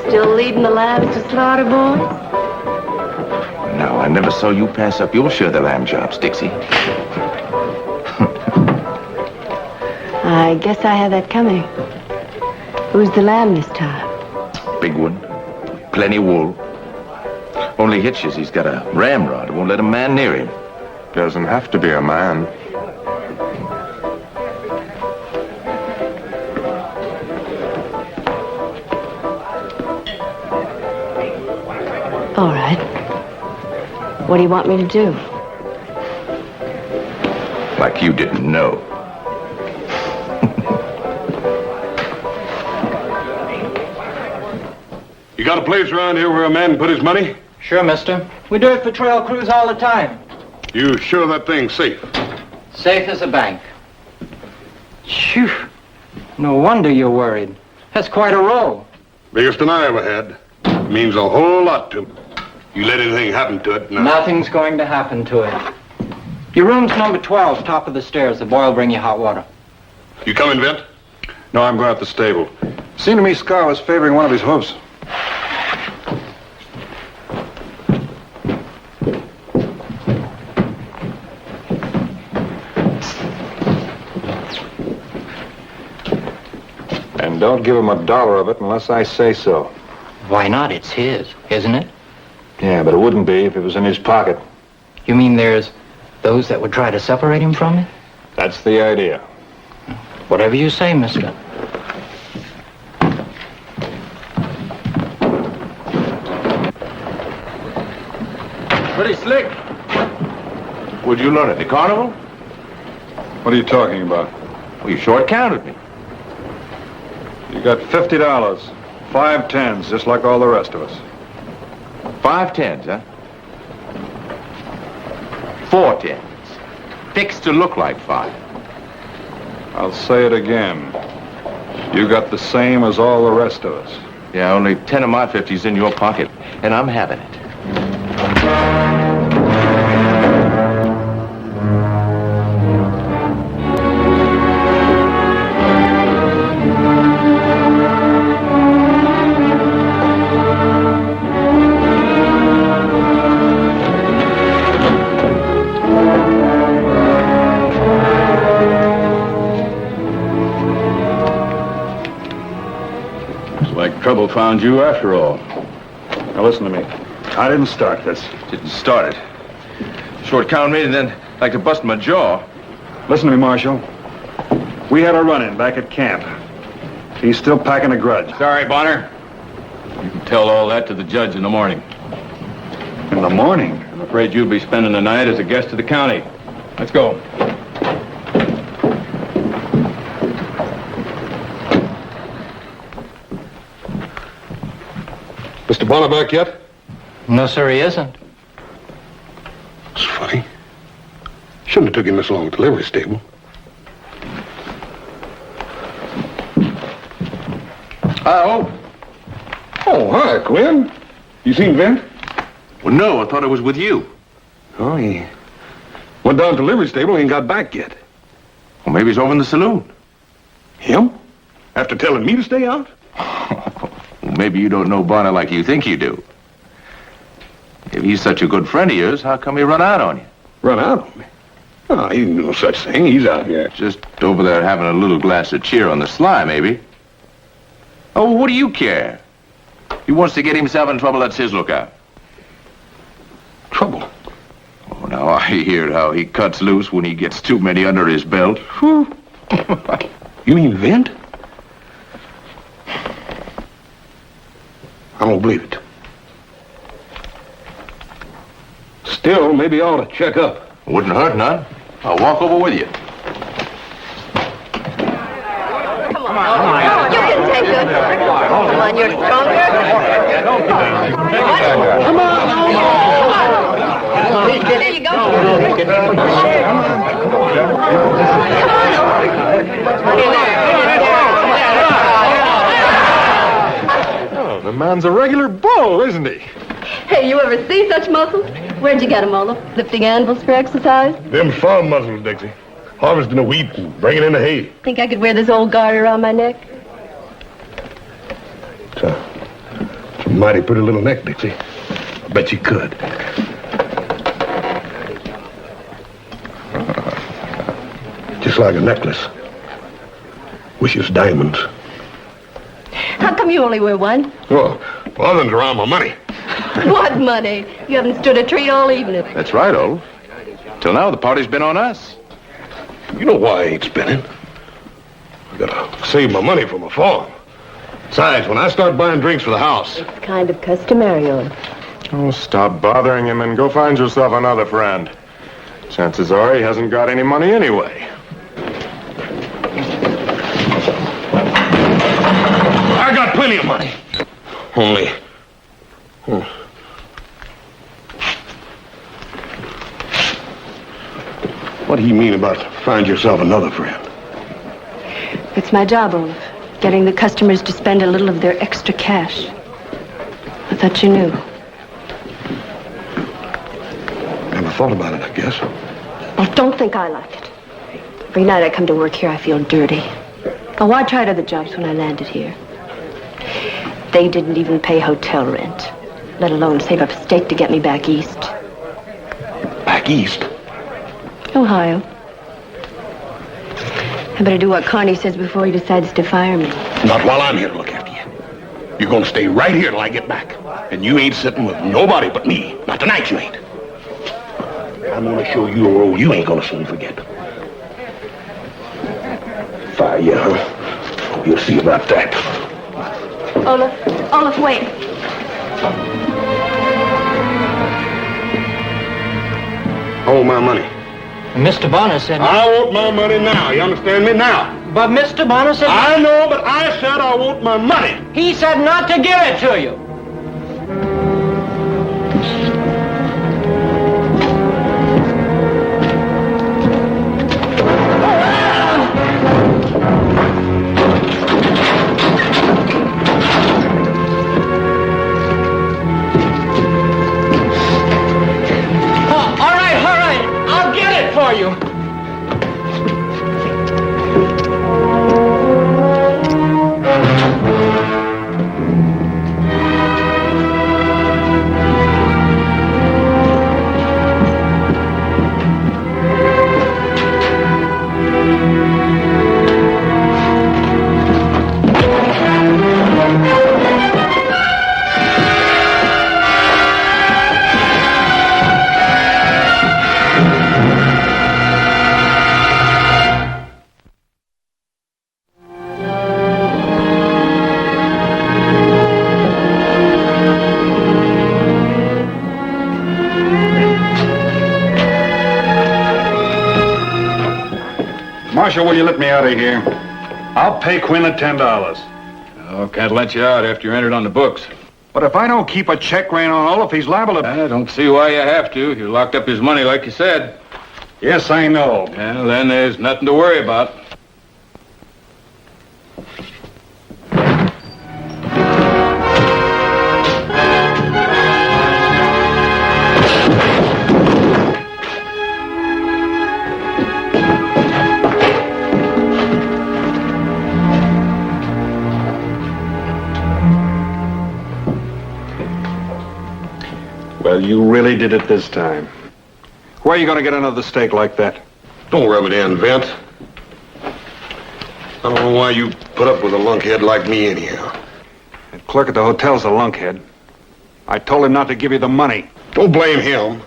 Still leading the lambs to slaughter, boys? No, I never saw you pass up your share of the lamb jobs, Dixie. I guess I had that coming. Who's the lamb this time? Big one. Plenty wool. Only hitch is he's got a ramrod. Won't let a man near him. Doesn't have to be a man. All right. What do you want me to do? Like you didn't know. You got a place around here where a man can put his money? Sure, mister. We do it for trail crews all the time. You sure that thing's safe? Safe as a bank. Phew. No wonder you're worried. That's quite a roll. Biggest one I ever had. Means a whole lot to me. You let anything happen to it, Nothing's going to happen to it. Your room's number 12, top of the stairs. The boy will bring you hot water. You coming, Vent? No, I'm going up the stable. Seemed to me Scar was favoring one of his hoofs. And don't give him $1 of it unless I say so. Why not? It's his, isn't it? Yeah, but it wouldn't be if it was in his pocket. You mean there's those that would try to separate him from it? That's the idea. Whatever you say, mister. Pretty slick. Where'd you learn it? The carnival? What are you talking about? Well, you short-counted me. You got $50. 5 tens, just like all the rest of us. 5 tens, huh? 4 tens. Fixed to look like 5. I'll say it again. You got the same as all the rest of us. Yeah, only 10 of my 50's in your pocket, and I'm having it. Trouble found you after all. Now listen to me. I didn't start this. Didn't start it. Short-counted me and then like to bust my jaw. Listen to me, Marshal. We had a run-in back at camp. He's still packing a grudge. Sorry, Bonner. You can tell all that to the judge in the morning. In the morning? I'm afraid you'll be spending the night as a guest of the county. Let's go. Mr. Bonner back yet? No, sir, he isn't. It's funny. Shouldn't have took him this long at the livery stable. Hello. Oh, hi, Quinn. You seen Vint? Well, no, I thought it was with you. Oh, he went down to the livery stable and ain't got back yet. Well, maybe he's over in the saloon. Him? After telling me to stay out? Well, maybe you don't know Bonner like you think you do. If he's such a good friend of yours, how come he run out on you? Run out on me? Oh, he didn't do no such thing. He's out here. Just over there having a little glass of cheer on the sly, maybe. Oh, what do you care? He wants to get himself in trouble, that's his lookout. Trouble? Oh, now, I hear how he cuts loose when he gets too many under his belt. You mean Vint? I don't believe it. Still, maybe I ought to check up. Wouldn't hurt none. I'll walk over with you. Come on. You can take it. Come on, you're stronger. Come on. There you Oh, the man's a regular bull, isn't he? Hey, you ever see such muscles? Where'd you get them, Olaf? Lifting anvils for exercise? Them farm muscles, Dixie. Harvesting the wheat and bringing in the hay. Think I could wear this old garter around my neck? It's a mighty pretty little neck, Dixie. I bet you could. Just like a necklace. Wish it's diamonds. How come you only wear one? Oh, others around my money. What money? You haven't stood a treat all evening. That's right, Olaf. Till now, the party's been on us. You know why I ain't spending. I gotta save my money for my farm. Besides, when I start buying drinks for the house... It's kind of customary, Olaf. Oh, stop bothering him and go find yourself another friend. Chances are he hasn't got any money anyway. I got plenty of money. Only... What do you mean about find yourself another friend? It's my job, Olaf. Getting the customers to spend a little of their extra cash. I thought you knew. Never thought about it, I guess. Well, don't think I like it. Every night I come to work here, I feel dirty. Oh, I tried other jobs when I landed here. They didn't even pay hotel rent, let alone save up a stake to get me back east. Back east? Ohio. I better do what Carney says before he decides to fire me. Not while I'm here to look after you. You're gonna stay right here till I get back. And you ain't sitting with nobody but me. Not tonight, you ain't. I'm gonna show you a role you ain't gonna soon forget. Fire you, huh? You'll see about that. Olaf, wait. Hold my money. Mr. Bonner said... I want my money now. You understand me now? But Mr. Bonner said... I know, but I said I want my money. He said not to give it to you. For you. Marshal, will you let me out of here? I'll pay Quinn the $10. Oh, can't let you out after you're entered on the books. But if I don't keep a check rein on Olaf, he's liable to... I don't see why you have to. You locked up his money like you said. Yes, I know. Well, then there's nothing to worry about. Well, you really did it this time. Where are you going to get another steak like that? Don't rub it in, Vince. I don't know why you put up with a lunkhead like me anyhow. The clerk at the hotel's a lunkhead. I told him not to give you the money. Don't blame him.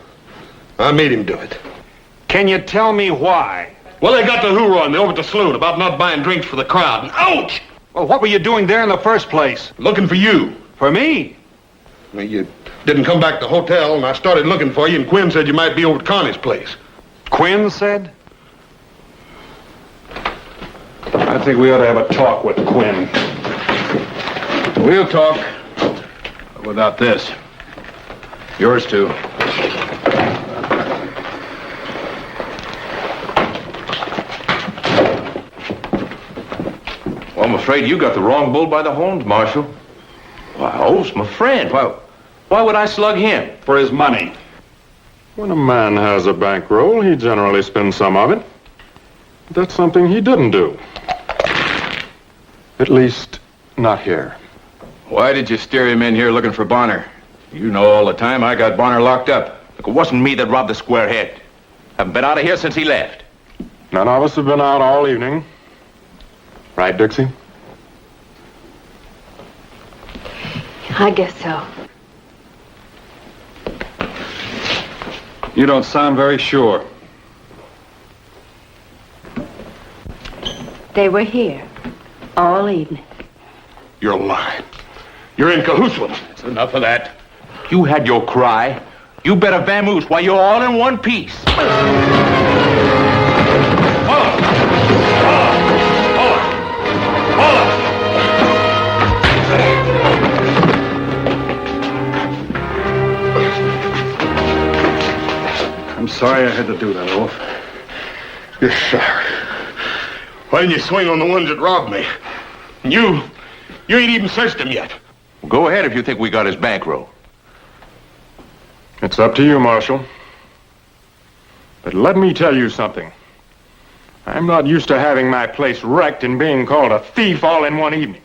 I made him do it. Can you tell me why? Well, they got the hoorah on me over at the saloon about not buying drinks for the crowd. And ouch! Well, what were you doing there in the first place? Looking for you. For me? Well, you didn't come back to the hotel, and I started looking for you, and Quinn said you might be over at Connie's place. Quinn said? I think we ought to have a talk with Quinn. We'll talk. Without this. Yours too. Well, I'm afraid you got the wrong bull by the horns, Marshal. Why, Olaf's my friend. Why would I slug him? For his money. When a man has a bankroll, he generally spends some of it. That's something he didn't do. At least, not here. Why did you steer him in here looking for Bonner? You know all the time I got Bonner locked up. Look, it wasn't me that robbed the squarehead. Haven't been out of here since he left. None of us have been out all evening. Right, Dixie? I guess so. You don't sound very sure. They were here all evening. You're lying. You're in cahoots with them. That's enough of that. You had your cry. You better vamoose while you're all in one piece. I'm sorry I had to do that, Olaf. You're sorry. Why didn't you swing on the ones that robbed me? You ain't even searched them yet. Go ahead if you think we got his bankroll. It's up to you, Marshal. But let me tell you something. I'm not used to having my place wrecked and being called a thief all in one evening.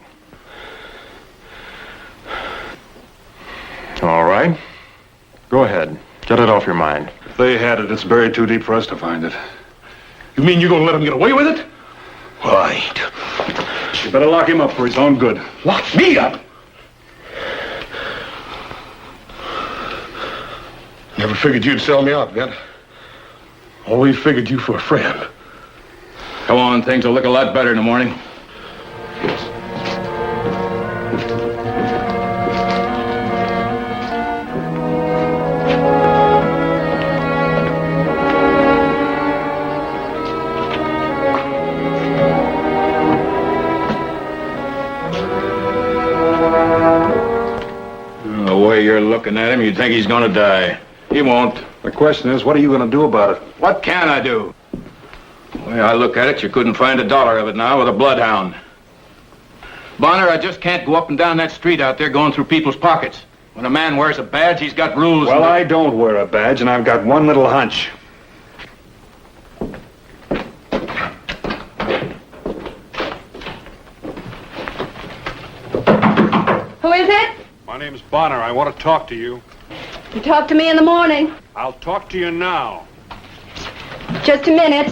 All right. Go ahead. Get it off your mind. If they had it, it's buried too deep for us to find it. You mean you're gonna let him get away with it? Well, I ain't. You better lock him up for his own good. Lock me up? Never figured you'd sell me out, Vint. Always figured you for a friend. Come on, things will look a lot better in the morning. The way you're looking at him, you'd think he's gonna die. He won't. The question is, what are you going to do about it? What can I do? The way I look at it, you couldn't find $1 of it now with a bloodhound. Bonner, I just can't go up and down that street out there going through people's pockets. When a man wears a badge, he's got rules. Well, I don't wear a badge, and I've got one little hunch. Who is it? My name's Bonner. I want to talk to you. You talk to me in the morning. I'll talk to you now. Just a minute.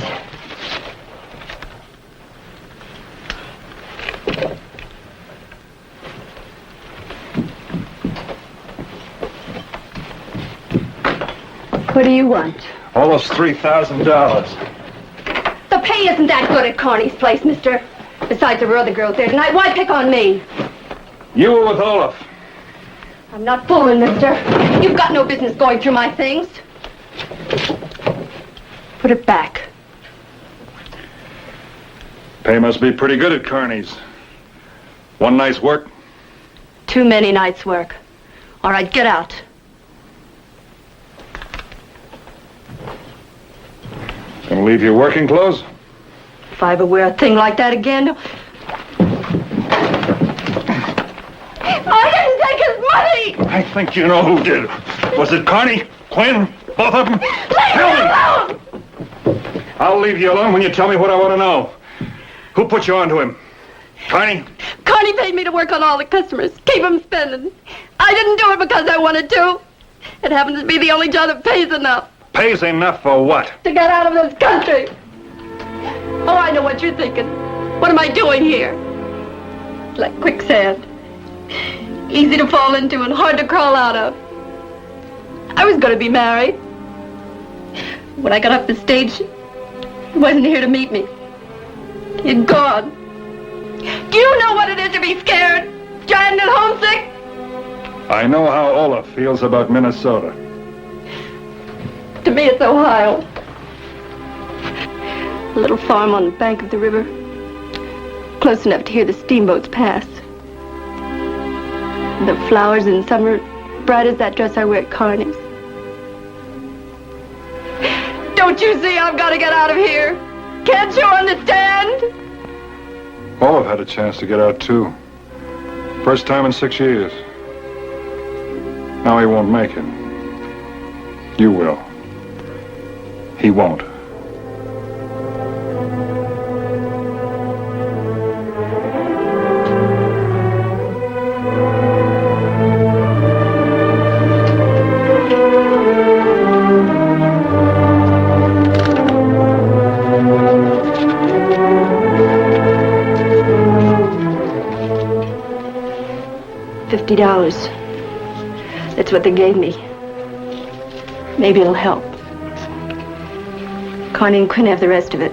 What do you want? Almost $3,000. The pay isn't that good at Carney's place, mister. Besides, there were other girls there tonight. Why pick on me? You were with Olaf. I'm not fooling, mister. You've got no business going through my things. Put it back. Pay must be pretty good at Kearney's. One night's work? Too many nights' work. All right, get out. Gonna leave your working clothes? If I ever wear a thing like that again... I didn't take his money! I think you know who did. Was it Carney? Quinn? Both of them? Leave me alone! I'll leave you alone when you tell me what I want to know. Who put you onto him? Carney? Carney paid me to work on all the customers, keep them spending. I didn't do it because I wanted to. It happens to be the only job that pays enough. Pays enough for what? To get out of this country. Oh, I know what you're thinking. What am I doing here? It's like quicksand. Easy to fall into and hard to crawl out of. I was going to be married. When I got off the stage, he wasn't here to meet me. He'd gone. Do you know what it is to be scared, stranded and homesick? I know how Olaf feels about Minnesota. To me, it's Ohio. A little farm on the bank of the river. Close enough to hear the steamboats pass. The flowers in summer, bright as that dress I wear at Carney's. Don't you see I've got to get out of here? Can't you understand? Olaf had a chance to get out, too. First time in 6 years. Now he won't make it. You will. He won't. $50. That's what they gave me. Maybe it'll help. Carney and Quinn have the rest of it.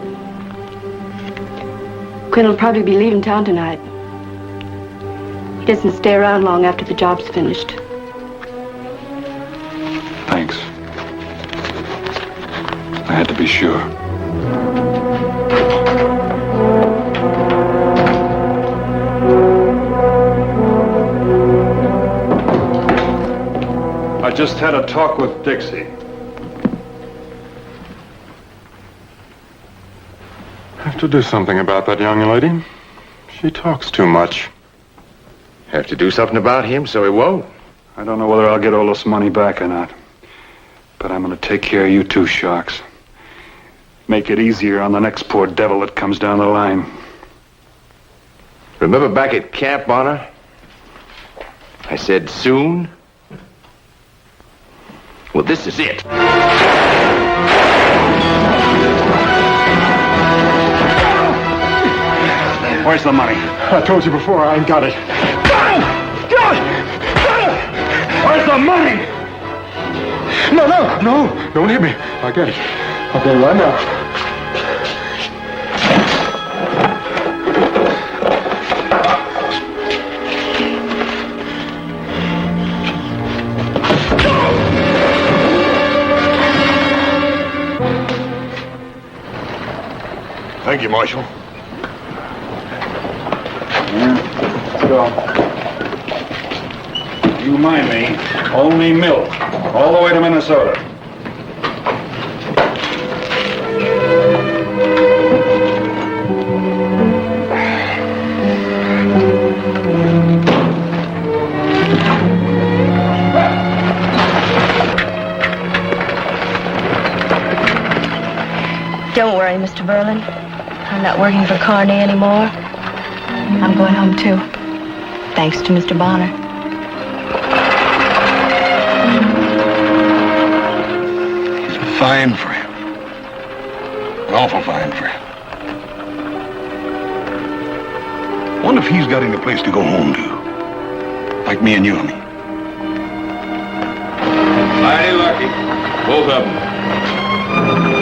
Quinn will probably be leaving town tonight. He doesn't stay around long after the job's finished. Thanks. I had to be sure. I just had a talk with Dixie. Have to do something about that young lady. She talks too much. Have to do something about him so he won't. I don't know whether I'll get Olaf's money back or not. But I'm going to take care of you too, Sharks. Make it easier on the next poor devil that comes down the line. Remember back at camp, Bonner? I said soon. Well, this is it. Where's the money? I told you before, I ain't got it. Where's the money? No, don't hit me. I'll get it. I'll get it right now. Thank you, Marshal. Let's go. You mind me, only milk, all the way to Minnesota. Don't worry, Mr. Berlin. I'm not working for Carney anymore. I'm going home, too. Thanks to Mr. Bonner. It's a fine friend. An awful fine friend. Wonder if he's got any place to go home to. Like me and you, honey. Mighty lucky. Both of them.